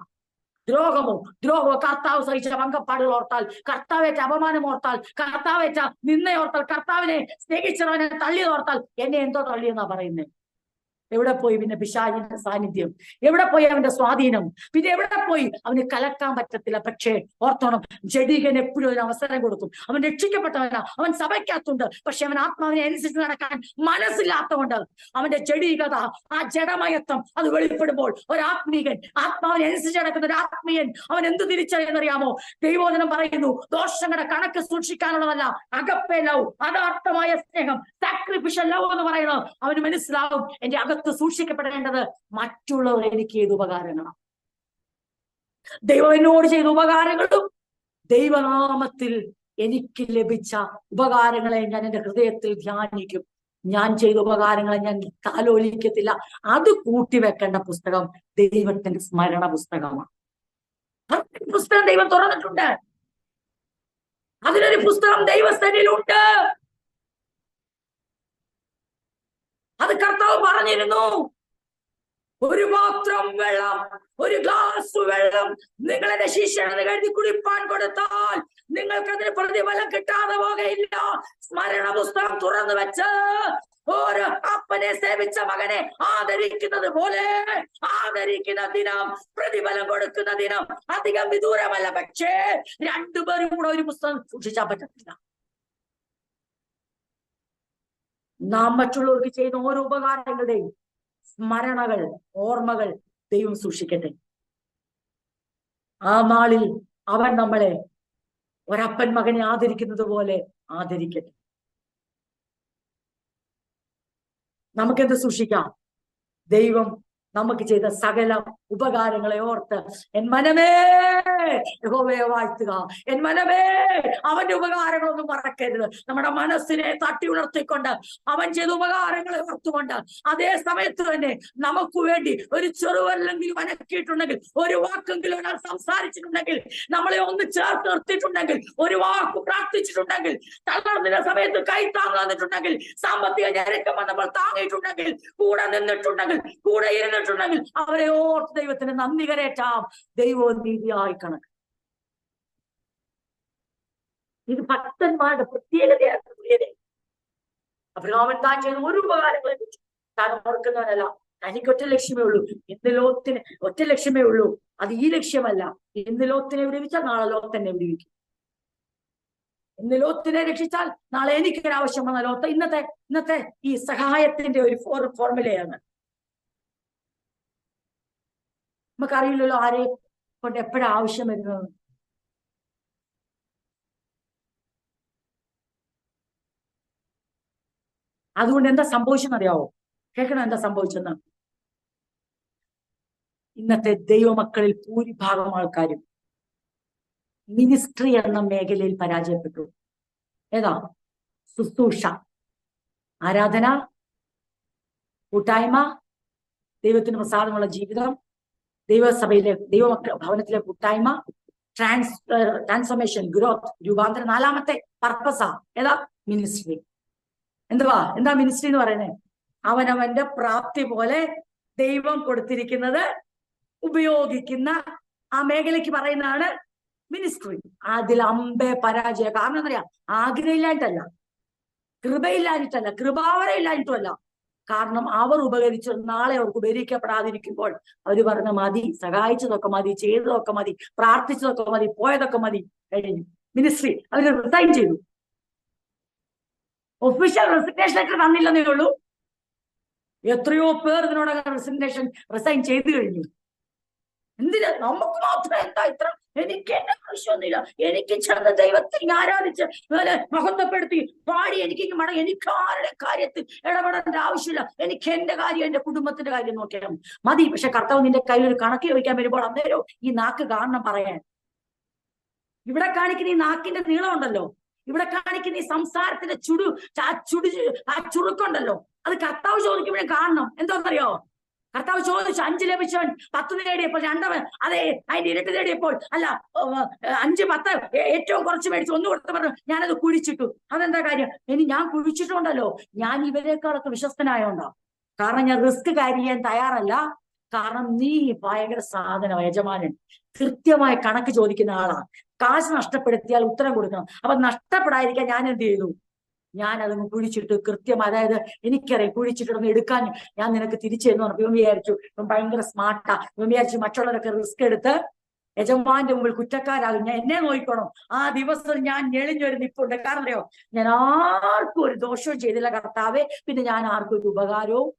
ദ്രോഹമോ കർത്താവ് സഹിച്ച പങ്കപ്പാടുകൾ ഓർത്താൽ, കർത്താവേറ്റ അപമാനം ഓർത്താൽ, കർത്താവേറ്റ നിന്നയോർത്താൽ, കർത്താവിനെ സ്നേഹിച്ചവനെ തള്ളിയതോർത്താൽ എന്നെ എന്തോ തള്ളിയെന്നാ പറയുന്നത്. എവിടെ പോയി പിന്നെ പിശാചിന്റെ സാന്നിധ്യം? എവിടെ പോയി അവന്റെ സ്വാധീനം? പിന്നെ എവിടെ പോയി? അവന് കലക്കാൻ പറ്റത്തില്ല. പക്ഷേ ഓർത്തോണം, ജഡികൻ എപ്പോഴും ഒരു അവസരം കൊടുക്കും. അവൻ രക്ഷിക്കപ്പെട്ടവനാ, അവൻ സഭയ്ക്കകത്തുണ്ട്, പക്ഷെ അവൻ ആത്മാവിനെ അനുസരിച്ച് നടക്കാൻ മനസ്സില്ലാത്തതുകൊണ്ട് അവന്റെ ജഡീകത, ആ ജഡമയത്വം അത് വെളിപ്പെടുമ്പോൾ ഒരാത്മീകൻ, ആത്മാവിനെ അനുസരിച്ച് നടക്കുന്ന ഒരു ആത്മീയൻ അവൻ എന്ത് തിരിച്ചറിയുന്നറിയാമോ? ദൈവോധനം പറയുന്നു, ദോഷങ്ങളുടെ കണക്ക് സൂക്ഷിക്കാനുള്ളതല്ല, അഗപ്പേ ലവ്, അതാർത്ഥമായ സ്നേഹം, സാക്രിഫിഷ്യൽ ലവ് എന്ന് പറയുന്നത് അവന് മനസ്സിലാവും. എന്റെ അകത്ത് സൂക്ഷിക്കപ്പെടേണ്ടത് മറ്റുള്ളവർ എനിക്ക് ചെയ്ത ഉപകാരങ്ങളാണ്. ദൈവം എന്നോട് ചെയ്ത ഉപകാരങ്ങളും ദൈവനാമത്തിൽ എനിക്ക് ലഭിച്ച ഉപകാരങ്ങളെ ഞാൻ എന്റെ ഹൃദയത്തിൽ ധ്യാനിക്കും. ഞാൻ ചെയ്ത ഉപകാരങ്ങളെ ഞാൻ താലോലിക്കത്തില്ല. അത് കൂട്ടിവെക്കേണ്ട പുസ്തകം ദൈവത്തിന്റെ സ്മരണ പുസ്തകമാണ്. പുസ്തകം ദൈവം തുറന്നിട്ടുണ്ട്. അതിനൊരു പുസ്തകം ദൈവസ്ഥനിലുണ്ട്. അത് കർത്താവ് പറഞ്ഞിരുന്നു. ഒരു പാത്രം വെള്ളം, ഒരു ഗ്ലാസ് വെള്ളം നിങ്ങൾ എന്റെ ശിഷ്യനെന്ന് കരുതി കുടിപ്പാൻ കൊടുത്താൽ നിങ്ങൾക്ക് അതിന് പ്രതിഫലം കിട്ടാതെ പോകയില്ല. സ്മരണ പുസ്തകം തുറന്നു വെച്ച് ഓരോ അപ്പനെ സേവിച്ച മകനെ ആദരിക്കുന്നത് പോലെ ആദരിക്കുന്ന ദിനം, പ്രതിഫലം കൊടുക്കുന്ന ദിനം അധികം വിദൂരമല്ല. പക്ഷേ രണ്ടുപേരും കൂടെ ഒരു പുസ്തകം സൂക്ഷിച്ചാൽ പറ്റത്തില്ല. നാം മറ്റുള്ളവർക്ക് ചെയ്യുന്ന ഓരോ ഉപകാരങ്ങളുടെയും സ്മരണകൾ, ഓർമ്മകൾ ദൈവം സൂക്ഷിക്കട്ടെ. ആ നാളിൽ അവൻ നമ്മളെ ഒരപ്പൻ മകനെ ആദരിക്കുന്നത് പോലെ ആദരിക്കട്ടെ. നമുക്കെന്ത് സൂക്ഷിക്കാം? ദൈവം നമുക്ക് ചെയ്ത സകല ഉപകാരങ്ങളെ ഓർത്ത് എൻ മനമേ യഹോവയെ വാഴ്ത്തുക. എൻ മനമേ അവന്റെ ഉപകാരങ്ങളൊന്നും മറക്കരുത്. നമ്മുടെ മനസ്സിനെ തട്ടി ഉണർത്തിക്കൊണ്ട് അവൻ ചെയ്ത ഉപകാരങ്ങളെ ഓർത്തുകൊണ്ട് അതേ സമയത്ത് തന്നെ നമുക്ക് വേണ്ടി ഒരു ചെറുവല്ലെങ്കിലും അനക്കിയിട്ടുണ്ടെങ്കിൽ, ഒരു വാക്കെങ്കിലും ഒരാൾ സംസാരിച്ചിട്ടുണ്ടെങ്കിൽ, നമ്മളെ ഒന്ന് ചേർത്ത് നിർത്തിയിട്ടുണ്ടെങ്കിൽ, ഒരു വാക്ക് പ്രാർത്ഥിച്ചിട്ടുണ്ടെങ്കിൽ, തളർന്ന സമയത്ത് കൈ താങ്ങിട്ടുണ്ടെങ്കിൽ, സാമ്പത്തിക ഞെരുക്കം വന്നപ്പോൾ താങ്ങിയിട്ടുണ്ടെങ്കിൽ, കൂടെ നിന്നിട്ടുണ്ടെങ്കിൽ, കൂടെ ഇരുന്നിട്ടുണ്ടെങ്കിൽ, അവരെ ഓർത്ത് ദൈവത്തിന് നന്ദി കരേറ്റാം. ദൈവവും നീതിയായി കണക്ക്. ഇത് ഭക്തന്മാരുടെ പ്രത്യേകതയാണ്. അബ്രഹാമൻ താൻ ചെയ്ത ഒരു ഉപകാരങ്ങളെ കുറിച്ച് താൻ ഓർക്കുന്നവനല്ല. തനിക്ക് ഒറ്റ ലക്ഷ്യമേ ഉള്ളൂ. ഇന്ന് ലോകത്തിന് ഒറ്റ ലക്ഷ്യമേ ഉള്ളൂ. അത് ഈ ലക്ഷ്യമല്ല. ഇന്ന് ലോകത്തിനെ വിടുവിച്ചാൽ നാളെ ലോകത്തിനെ വിടുവിക്കും. ഇന്ന് ലോകത്തിനെ രക്ഷിച്ചാൽ നാളെ എനിക്കൊരു ആവശ്യം വന്ന ലോകത്ത്. ഇന്നത്തെ ഈ സഹായത്തിന്റെ ഒരു ഫോർമുലയാണ്. നമുക്കറിയില്ലല്ലോ ആരെ കൊണ്ട് എപ്പോഴാ ആവശ്യം വരുന്നത്. അതുകൊണ്ട് എന്താ സംഭവിച്ചെന്നറിയാവോ? കേൾക്കണം എന്താ സംഭവിച്ചെന്ന്. ഇന്നത്തെ ദൈവമക്കളിൽ ഭൂരിഭാഗം ആൾക്കാരും മിനിസ്ട്രി എന്ന മേഖലയിൽ പരാജയപ്പെട്ടു. ഏതാ? ശുശ്രൂഷ, ആരാധന, കൂട്ടായ്മ, ദൈവത്തിന് പ്രസാദമുള്ള ജീവിതം, ദൈവസഭയിലെ ദൈവമക്കൾ ഭവനത്തിലെ കൂട്ടായ്മ, ട്രാൻസ്ഫോർമേഷൻ, ഗ്രോത്ത്, രൂപാന്തരം. നാലാമത്തെ പർപ്പസാ ഏതാ? മിനിസ്ട്രി. എന്താ മിനിസ്ട്രി എന്ന് പറയുന്നത്? അവനവന്റെ പ്രാപ്തി പോലെ ദൈവം കൊടുത്തിരിക്കുന്നത് ഉപയോഗിക്കുന്ന ആ മേഖലയ്ക്ക് പറയുന്നതാണ് മിനിസ്ട്രി. അതിൽ അമ്പേ പരാജയ. കാരണം എന്താ പറയാ? ആഗ്രഹമില്ലായിട്ടല്ല, കൃപയില്ലാഞ്ഞിട്ടല്ല, കൃപാവരയില്ലാഞ്ഞിട്ടുമല്ല. കാരണം അവർ ഉപകരിച്ചു നാളെ അവർക്ക് ഉപകരിക്കപ്പെടാതിരിക്കുമ്പോൾ അവര് പറഞ്ഞ മതി, സഹായിച്ചതൊക്കെ മതി, ചെയ്തതൊക്കെ മതി, പ്രാർത്ഥിച്ചതൊക്കെ മതി, പോയതൊക്കെ മതി, കഴിഞ്ഞു. മിനിസ്ട്രി അവര് റിസൈൻ ചെയ്തു. ഒഫീഷ്യൽ റെസിഗ്നേഷൻ ലെറ്റർ തന്നില്ലെന്നേ ഉള്ളൂ. എത്രയോ പേർ ഇതിനോടകം റിസൈൻ ചെയ്തു കഴിഞ്ഞു. എന്തിനാ? നമുക്ക് മാത്രം എന്താ ഇത്ര? എനിക്ക് എന്റെ ആവശ്യമൊന്നുമില്ല. എനിക്ക് ചെന്ന ദൈവത്തെ ആരാധിച്ച് മഹത്വപ്പെടുത്തി പാടി എനിക്ക് ആരുടെ കാര്യത്തിൽ ഇടപെടേണ്ട ആവശ്യമില്ല. എനിക്ക് എന്റെ കാര്യം, എന്റെ കുടുംബത്തിന്റെ കാര്യം നോക്കിയാൽ മതി. പക്ഷെ കർത്താവ് നിന്റെ കയ്യിൽ ഒരു കണക്ക് ചോദിക്കാൻ വരുമ്പോൾ അന്നേരം ഈ നാക്ക് കാണണം പറയാൻ. ഇവിടെ കാണിക്കുന്ന ഈ നാക്കിന്റെ നീളം ഉണ്ടല്ലോ, ഇവിടെ കാണിക്കുന്ന ഈ സംസാരത്തിന്റെ ചുരുക്കുണ്ടല്ലോ, അത് കർത്താവ് ചോദിക്കുമ്പോഴേ കാണണം. എന്താണെന്നറിയോ? കർത്താവ് ചോദിച്ചു, 5 ലഭിച്ചവൻ 10 നേടിയപ്പോൾ 2 അതെ അതിന്റെ ഇരട്ടി നേടിയപ്പോൾ, അല്ല 5 10 ഏറ്റവും കുറച്ച് മേടിച്ച് 1 കൊടുത്ത് പറഞ്ഞു ഞാനത് കുഴിച്ചിട്ടു. അതെന്താ കാര്യം? ഇനി ഞാൻ കുഴിച്ചിട്ടുണ്ടല്ലോ, ഞാൻ ഇവരെക്കാളൊക്കെ വിശ്വസ്തനായോണ്ടോ? കാരണം ഞാൻ റിസ്ക് ചെയ്യാൻ തയ്യാറല്ല. കാരണം നീ ഭയങ്കര സാധനം, യജമാനൻ കൃത്യമായ കണക്ക് ചോദിക്കുന്ന ആളാണ്. കാശ് നഷ്ടപ്പെടുത്തിയാൽ ഉത്തരം കൊടുക്കണം. അപ്പൊ നഷ്ടപ്പെടാതിരിക്കാൻ ഞാൻ എന്ത് ചെയ്തു? ഞാൻ അതൊന്ന് കുഴിച്ചിട്ട് കൃത്യം, അതായത് എനിക്കറിയാം കുഴിച്ചിട്ടൊന്ന് എടുക്കാൻ ഞാൻ നിനക്ക് തിരിച്ചു തരുന്നു പറഞ്ഞു. ഇവൻ വിചാരിച്ചു ഇവൻ ഭയങ്കര സ്മാർട്ടാ. ഇവൻ വിചാരിച്ചു മറ്റുള്ളവരൊക്കെ റിസ്ക് എടുത്ത് യജമാന്റെ മുമ്പിൽ കുറ്റക്കാരാകും, ഞാൻ എന്നെ നോക്കിക്കോണം. ആ ദിവസം ഞാൻ ഞെളിഞ്ഞൊരു നിപ്പുണ്ട്. കാരണം അറിയോ? ഞാൻ ആർക്കും ഒരു ദോഷവും ചെയ്തില്ല കർത്താവെ, പിന്നെ ഞാൻ ആർക്കും ഒരു ഉപകാരവും.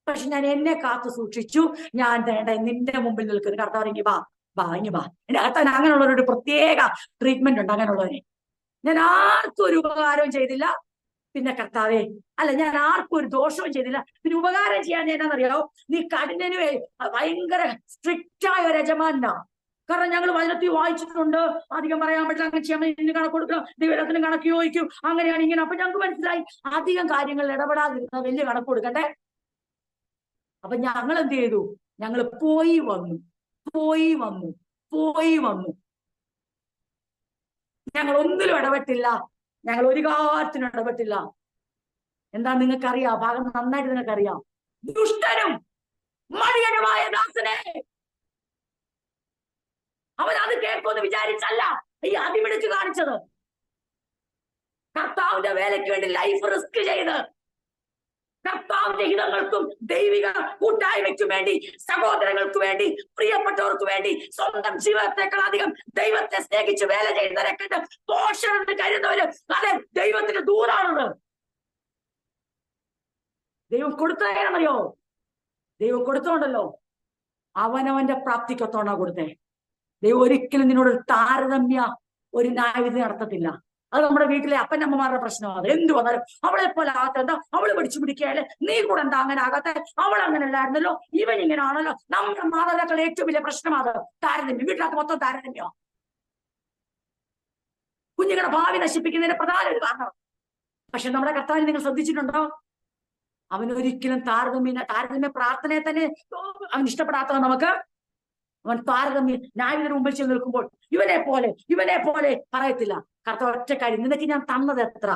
പക്ഷെ ഞാൻ എന്നെ കാത്തു സൂക്ഷിച്ചു. ഞാൻ നിന്റെ മുമ്പിൽ നിൽക്കുന്നു. കർത്താവ് ഇങ്ങി വാ എന്റെ കർത്താവിന് അങ്ങനെയുള്ളവരുടെ പ്രത്യേക ട്രീറ്റ്മെന്റ് ഉണ്ട്. അങ്ങനെയുള്ളവരെ ഞാൻ ആർക്കും ഒരു ഉപകാരവും ചെയ്തില്ല. പിന്നെ കർത്താവേ, അല്ല ഞാൻ ആർക്കും ഒരു ദോഷവും ചെയ്തില്ല, പിന്നെ ഉപകാരം ചെയ്യാൻ എന്നാന്നറിയാവോ? നീ കഠിനന് ഭയങ്കര സ്ട്രിക്റ്റ് ആയ ഒരു യജമാനാ. കാരണം ഞങ്ങൾ വചനത്തിൽ വായിച്ചിട്ടുണ്ട്, അധികം പറയാൻ പറ്റില്ല, അങ്ങനെ ചെയ്യാൻ ഇന്ന് കണക്ക് കൊടുക്കണം, ദൈവത്തിന് കണക്ക് ചോദിക്കും, അങ്ങനെയാണ് ഇങ്ങനെ. അപ്പൊ ഞങ്ങൾക്ക് മനസ്സിലായി അധികം കാര്യങ്ങൾ ഇടപെടാതിരുന്ന വലിയ കണക്ക് കൊടുക്കണ്ടേ. അപ്പൊ ഞങ്ങൾ എന്ത് ചെയ്തു? ഞങ്ങൾ പോയി വന്നു. ഞങ്ങൾ ഒന്നിലും ഇടപെട്ടില്ല. ഞങ്ങൾ ഒരു കാര്യത്തിനും ഇടപെട്ടില്ല. എന്താ നിങ്ങൾക്കറിയാം? ഭാഗം നന്നായിട്ട് നിങ്ങൾക്കറിയാം. ദുഷ്ടനും മടിയനുമായ ദാസനെ അവൻ അത് കേൾക്കുമെന്ന് വിചാരിച്ചല്ല ഈ അതിമിടിച്ച് കാണിച്ചത്. കർത്താവിന്റെ വേലയ്ക്ക് വേണ്ടി ലൈഫ് റിസ്ക് ചെയ്ത് കർത്താവിന്റെ ഹിതങ്ങൾക്കും ദൈവിക കൂട്ടായ്മയ്ക്കും വേണ്ടി, സഹോദരങ്ങൾക്ക് വേണ്ടി, പ്രിയപ്പെട്ടവർക്ക് വേണ്ടി സ്വന്തം ജീവിതത്തെക്കാൾ അധികം ദൈവത്തെ സ്നേഹിച്ച് വേല ചെയ്യുന്നവരെ കണ്ട് പോഷണം കരുതുന്നവര് അതെ ദൈവത്തിന്റെ ദൂരാണത്. ദൈവം കൊടുത്തതറിയോ? ദൈവം കൊടുത്തോണ്ടല്ലോ അവനവന്റെ പ്രാപ്തിക്കൊത്തോണ്ടാ കൊടുത്തേ. ദൈവം ഒരിക്കലും നിന്നോട് താരതമ്യ ഒരു ന്യായവിധി നടത്തത്തില്ല. അത് നമ്മുടെ വീട്ടിലെ അപ്പനമ്മമാരുടെ പ്രശ്നമാണ്. അത് എന്ത് വന്നാലും അവളെ പോലെ ആകാത്ത എന്താ, അവള് പഠിച്ചു പിടിക്കാല്, നീ കൂടെ എന്താ അങ്ങനെ ആകാത്ത, അവൾ അങ്ങനെ അല്ലായിരുന്നല്ലോ, ഇവൻ ഇങ്ങനെ ആണല്ലോ. നമ്മുടെ മാതാപിതാക്കളുടെ ഏറ്റവും വലിയ പ്രശ്നമാണ് താരതമ്യം. വീട്ടിനകത്ത് മൊത്തം താരതമ്യം. കുഞ്ഞുങ്ങളുടെ ഭാവി നശിപ്പിക്കുന്നതിന്റെ പ്രധാന ഒരു കാരണം. പക്ഷെ നമ്മുടെ കർത്താവിനെ നിങ്ങൾ ശ്രദ്ധിച്ചിട്ടുണ്ടോ? അവനൊരിക്കലും താരതമ്യ പ്രാർത്ഥനയെ തന്നെ അവൻ ഇഷ്ടപ്പെടാത്തവൻ. നമുക്ക് അവൻ താരതമ്യം ന്യായവിധിയുടെ മുമ്പിൽ ചെന്ന് നിൽക്കുമ്പോൾ ഇവനെ പോലെ പറയത്തില്ല. കർത്താവ് ഒറ്റ കാര്യം, നിനക്ക് ഞാൻ തന്നത് എത്ര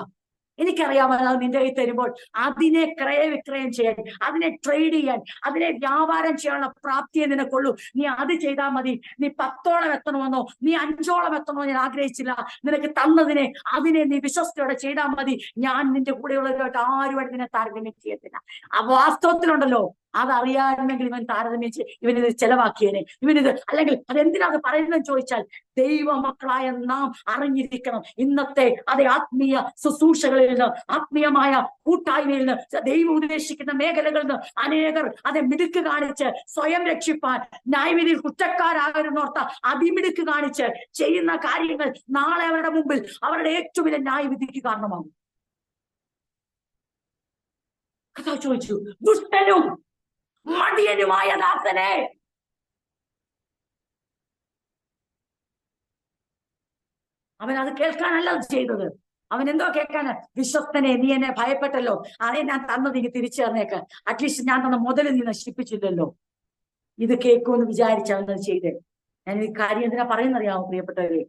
എനിക്കറിയാമല്ലോ. നിന്റെ കയ്യിൽ തരുമ്പോൾ അതിനെ ക്രയവിക്രയം ചെയ്യാൻ, അതിനെ ട്രേഡ് ചെയ്യാൻ, അതിനെ വ്യാപാരം ചെയ്യാനുള്ള പ്രാപ്തിയെ നിനക്കുള്ളൂ. നീ അത് ചെയ്താൽ മതി. നീ 10ഓളം എത്തണമെന്നോ നീ 5ഓളം എത്തണമെന്നോ ഞാൻ ആഗ്രഹിച്ചില്ല. നിനക്ക് തന്നതിനെ അതിനെ നീ വിശ്വസ്തയോടെ ചെയ്താൽ മതി. ഞാൻ നിന്റെ കൂടെയുള്ളവരുമായിട്ട് ആരുമായിട്ട് നിന്നെ താരതമ്യം ചെയ്യത്തില്ല. ആ വാസ്തവത്തിലുണ്ടല്ലോ, അതറിയാമെങ്കിൽ ഇവൻ താരതമ്യം ഇവനിത് ചെലവാക്കിയേനെ, ഇവനിത് അല്ലെങ്കിൽ അതെന്തിനാണ് പറയുന്നതെന്ന് ചോദിച്ചാൽ, ദൈവമക്കളായ നാം അറിഞ്ഞിരിക്കണം ഇന്നത്തെ അതേ ആത്മീയ ശുശ്രൂഷകളിൽ നിന്ന്, ആത്മീയമായ കൂട്ടായ്മയിൽ നിന്ന്, ദൈവം ഉദ്ദേശിക്കുന്ന മേഖലകളിൽ നിന്ന് അനേകർ അതെ മിടുക്ക് കാണിച്ച് സ്വയം രക്ഷിപ്പാൻ, ന്യായവിധിയിൽ കുറ്റക്കാരാകരുന്നോർത്ത അതിമിടുക്ക് കാണിച്ച് ചെയ്യുന്ന കാര്യങ്ങൾ നാളെ അവരുടെ മുമ്പിൽ അവരുടെ ഏറ്റവും വലിയ ന്യായവിധിക്ക് കാരണമാകും. കർത്താവ് ചോദിച്ചു, ദുഷ്ടനും മടിയനുമായ ദാസനെ, അവൻ അത് കേൾക്കാനല്ല ചെയ്തത്. അവൻ എന്തോ കേൾക്കാന്, വിശ്വസ്തനെ നീ എന്നെ ഭയപ്പെട്ടല്ലോ, അതേ ഞാൻ തന്നത് നീ തിരിച്ചു തന്നേക്ക്, അറ്റ്ലീസ്റ്റ് ഞാൻ തന്ന മുതൽ നീ നശിപ്പിച്ചില്ലല്ലോ. ഇത് കേൾക്കുമെന്ന് വിചാരിച്ചത് ചെയ്തേ. ഞാൻ ഈ കാര്യം എന്തിനാ പറയുന്നറിയാമോ പ്രിയപ്പെട്ടവരെ?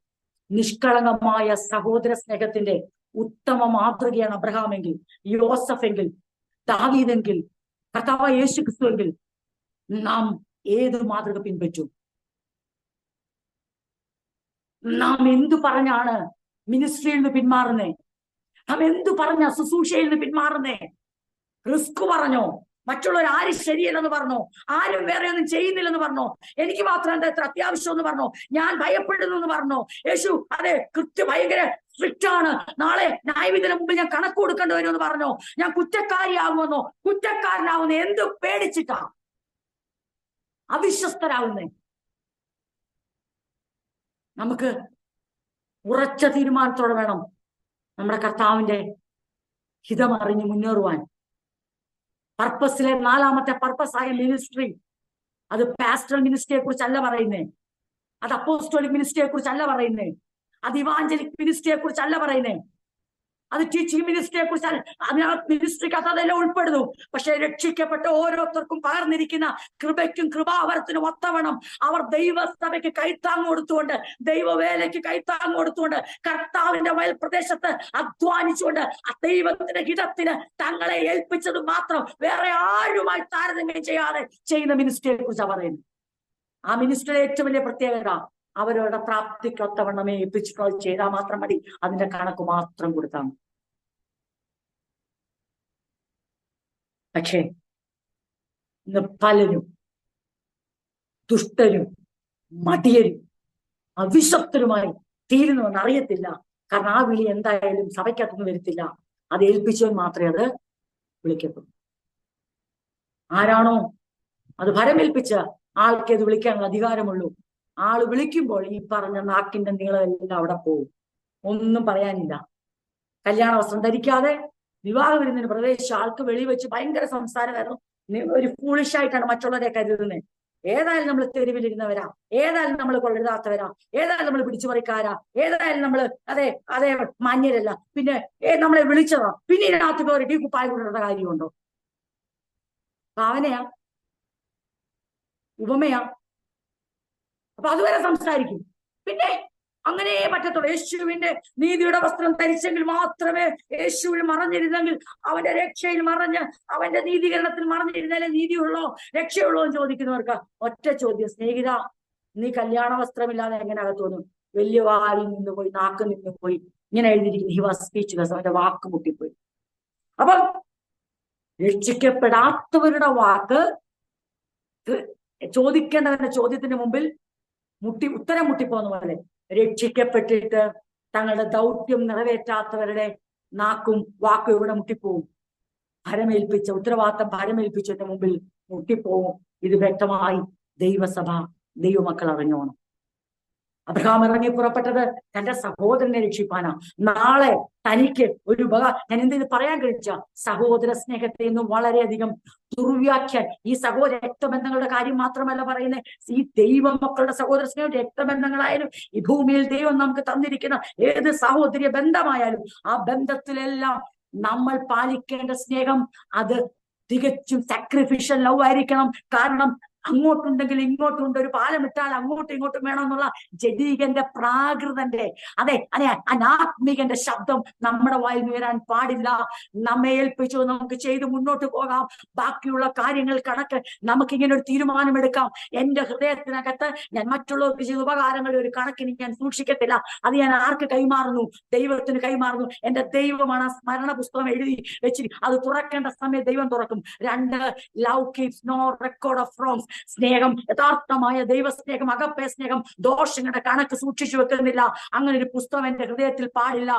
നിഷ്കളങ്കമായ സഹോദര സ്നേഹത്തിന്റെ ഉത്തമ മാതൃകയാണ് അബ്രഹാമെങ്കിൽ, യോസഫെങ്കിൽ, ദാവീദെങ്കിൽ, കർത്താവായ യേശു ക്രിസ്തുവെങ്കിൽ നാം ഏത് മാതൃക പിൻപറ്റും? നാം എന്തു പറഞ്ഞാണ് മിനിസ്ട്രിയിൽ നിന്ന് പിന്മാറുന്നേ? നാം എന്തു പറഞ്ഞ ശുശ്രൂഷയിൽ നിന്ന് പിന്മാറുന്നേ? റിസ്ക് പറഞ്ഞോ? മറ്റുള്ളവർ ആരും ശരിയല്ലെന്ന് പറഞ്ഞോ? ആരും വേറെ ഒന്നും ചെയ്യുന്നില്ലെന്ന് പറഞ്ഞോ? എനിക്ക് മാത്രം എന്താ എത്ര അത്യാവശ്യം എന്ന് പറഞ്ഞോ? ഞാൻ ഭയപ്പെടുന്നു എന്ന് പറഞ്ഞോ? യേശു അതെ ഭയങ്കര സ്ട്രിക്റ്റ് ആണ്, നാളെ ന്യായവിധിയുടെ മുമ്പിൽ ഞാൻ കണക്ക് കൊടുക്കേണ്ടി വരുമെന്ന് പറഞ്ഞോ? ഞാൻ കുറ്റക്കാരിയാകുമെന്നോ കുറ്റക്കാരനാവുന്ന എന്ത് പേടിച്ചിട്ടാ അവിശ്വസ്തരാകുന്നേ? നമുക്ക് ഉറച്ച തീരുമാനത്തോടെ വേണം നമ്മുടെ കർത്താവിന്റെ ഹിതം അറിഞ്ഞ് മുന്നേറുവാൻ. പർപ്പസിലെ 4ാമത്തെ പർപ്പസായ മിനിസ്ട്രി, അത് പാസ്റ്ററൽ മിനിസ്ട്രിയെ കുറിച്ചല്ല പറയുന്നേ, അത് അപ്പോസ്റ്റോളിക് മിനിസ്ട്രിയെ കുറിച്ചല്ല പറയുന്നേ, അത് ഇവാഞ്ചലിക് മിനിസ്ട്രിയെ കുറിച്ചല്ല പറയുന്നേ, അത് ടീച്ചിങ് മിനിസ്ട്രിയെ കുറിച്ചല്ല. അതിനകത്ത് മിനിസ്ട്രിക്കകത്ത് അതെല്ലാം ഉൾപ്പെടുന്നു. പക്ഷെ രക്ഷിക്കപ്പെട്ട ഓരോരുത്തർക്കും പകർന്നിരിക്കുന്ന കൃപയ്ക്കും കൃപാവരത്തിനും ഒത്തവണ്ണം അവർ ദൈവസഭയ്ക്ക് കൈത്താങ് കൊടുത്തുകൊണ്ട്, ദൈവവേലയ്ക്ക് കൈത്താങ് കൊടുത്തുകൊണ്ട്, കർത്താവിന്റെ വയൽ പ്രദേശത്ത് അധ്വാനിച്ചുകൊണ്ട് ദൈവത്തിന്റെ ഹിതത്തിന് തങ്ങളെ ഏൽപ്പിച്ചത് മാത്രം വേറെ ആരുമായി താരതമ്യം ചെയ്യാതെ ചെയ്യുന്ന മിനിസ്ട്രിയെ കുറിച്ചാണ് പറയുന്നത്. ആ മിനിസ്ട്രിയുടെ ഏറ്റവും വലിയ പ്രത്യേകത അവരവരുടെ പ്രാപ്തിക്കൊത്തവണ്ണമേ ഏൽപ്പിച്ചിട്ടോ ചെയ്താൽ മാത്രം മതി. അതിന്റെ കണക്ക് മാത്രം കൊടുത്താൽ മതി. പക്ഷേ ഇന്ന് പലരും ദുഷ്ടരും മടിയരും അവിശ്വസ്തരുമായി തീരുന്നുവെന്ന് അറിയത്തില്ല. കാരണം ആ വിളി എന്തായാലും സഭയ്ക്കകത്തൊന്നും വരത്തില്ല. അത് ഏൽപ്പിച്ചവൻ മാത്രമേ അത് വിളിക്കത്തുള്ളൂ. ആരാണോ അത് ഭരമേൽപ്പിച്ച ആൾക്ക് അത് വിളിക്കാനുള്ള അധികാരമുള്ളൂ. ആള് വിളിക്കുമ്പോൾ ഈ പറഞ്ഞ നാക്കിന്റെ നീളമെല്ലാം അവിടെ പോകും. ഒന്നും പറയാനില്ല. കല്യാണ വസ്ത്രം ധരിക്കാതെ വിവാഹ വിരുന്നിന് പ്രവേശിച്ച ആൾക്ക് വെളി വെച്ച് ഭയങ്കര സംസാരമായിരുന്നു. ഒരു ഫൂളിഷായിട്ടാണ് മറ്റുള്ളവരെ കരുതുന്നത്. ഏതായാലും നമ്മൾ തെരുവിലിരുന്നവരാ, ഏതായാലും നമ്മൾ കൊള്ളരുതാത്തവരാ, ഏതായാലും നമ്മൾ പിടിച്ചുപറിക്കാരാ, ഏതായാലും നമ്മൾ അതേ മാന്യരല്ല, പിന്നെ നമ്മളെ വിളിച്ചതാ, പിന്നെ ഇതിനകത്ത് കയറി ഈ കുപ്പായം കൊണ്ടിരുന്ന കാര്യമുണ്ടോ? ഭാവനയാ, ഉപമയാ. അപ്പൊ അതുവരെ സംസാരിക്കും. പിന്നെ അങ്ങനെ പറ്റത്തുള്ളൂ. യേശുവിന്റെ നീതിയുടെ വസ്ത്രം ധരിച്ചെങ്കിൽ മാത്രമേ, യേശുവിൽ മറഞ്ഞിരുന്നെങ്കിൽ, അവന്റെ രക്ഷയിൽ മറഞ്ഞ് അവന്റെ നീതീകരണത്തിൽ മറഞ്ഞിരുന്നാലേ നീതിയുള്ളോ രക്ഷയുള്ളോ എന്ന് ചോദിക്കുന്നവർക്ക് ഒറ്റ ചോദ്യം, സ്നേഹിത, നീ കല്യാണ വസ്ത്രമില്ലാതെ എങ്ങനെ അകത്തോന്നും? വലിയ വാലിൽ നിന്ന് പോയി, നാക്ക് നിന്ന് പോയി, ഇങ്ങനെ എഴുതിയിരിക്കുന്നു, ഹി വാസ് സ്പീച്ച്ലെസ്, അവന്റെ വാക്ക് മുട്ടിപ്പോയി. അപ്പം രക്ഷിക്കപ്പെടാത്തവരുടെ വാക്ക് ചോദിക്കേണ്ടവരുടെ ചോദ്യത്തിന് മുമ്പിൽ ഉത്തരം മുട്ടിപ്പോകുന്ന പോലെ, രക്ഷിക്കപ്പെട്ടിട്ട് തങ്ങളുടെ ദൗത്യം നിറവേറ്റാത്തവരുടെ നാക്കും വാക്കും ഇവിടെ മുട്ടിപ്പോവും. ഉത്തരവാദിത്തം ഭരമേൽപ്പിച്ചതിന്റെ മുമ്പിൽ മുട്ടിപ്പോവും. ഇത് വ്യക്തമായി ദൈവസഭ, ദൈവമക്കൾ അറിഞ്ഞോണം. അബ്രഹാം ഇറങ്ങി പുറപ്പെട്ടത് തന്റെ സഹോദരനെ രക്ഷിപ്പാനാ. നാളെ തനിക്ക് ഒരു ഞാൻ എന്തിനു പറയാൻ കഴിച്ച, സഹോദര സ്നേഹത്തെ ഇന്നും വളരെയധികം ഈ സഹോദര രക്തബന്ധങ്ങളുടെ കാര്യം മാത്രമല്ല പറയുന്നത്, ഈ ദൈവമക്കളുടെ സഹോദര സ്നേഹം രക്തബന്ധങ്ങളായാലും ഈ ഭൂമിയിൽ ദൈവം നമുക്ക് തന്നിരിക്കുന്ന ഏത് സഹോദര്യ ബന്ധമായാലും ആ ബന്ധത്തിലെല്ലാം നമ്മൾ പാലിക്കേണ്ട സ്നേഹം അത് തികച്ചും സാക്രിഫിഷ്യൽ ലവ് ആയിരിക്കണം. കാരണം അങ്ങോട്ടുണ്ടെങ്കിൽ ഇങ്ങോട്ടുണ്ട്, ഒരു പാലം ഇട്ടാൽ അങ്ങോട്ടും ഇങ്ങോട്ടും വേണമെന്നുള്ള ജഡീകന്റെ പ്രാകൃതന്റെ അനാത്മികന്റെ ശബ്ദം നമ്മുടെ വായിൽ ഉയരാൻ പാടില്ല. നമ്മെ ഏൽപ്പിച്ചു, നമുക്ക് ചെയ്ത് മുന്നോട്ട് പോകാം. ബാക്കിയുള്ള കാര്യങ്ങൾ കണക്ക് നമുക്കിങ്ങനെ ഒരു തീരുമാനമെടുക്കാം. എന്റെ ഹൃദയത്തിനകത്ത് ഞാൻ മറ്റുള്ളവർക്ക് ചെയ്ത ഉപകാരങ്ങളുടെ ഒരു കണക്കിന് ഞാൻ സൂക്ഷിക്കത്തില്ല. അത് ഞാൻ ആർക്ക് കൈമാറുന്നു? ദൈവത്തിന് കൈമാറുന്നു. എന്റെ ദൈവമാണ് ആ സ്മരണ പുസ്തകം എഴുതി വെച്ചിരി. അത് തുറക്കേണ്ട സമയം ദൈവം തുറക്കും. 2, love keeps no record of wrongs. സ്നേഹം, യഥാർത്ഥമായ ദൈവസ്നേഹം, അഗപ്പേ സ്നേഹം ദോഷങ്ങളുടെ കണക്ക് സൂക്ഷിച്ചു വെക്കുന്നില്ല. അങ്ങനെ ഒരു പുസ്തകം എന്റെ ഹൃദയത്തിൽ പാടില്ല.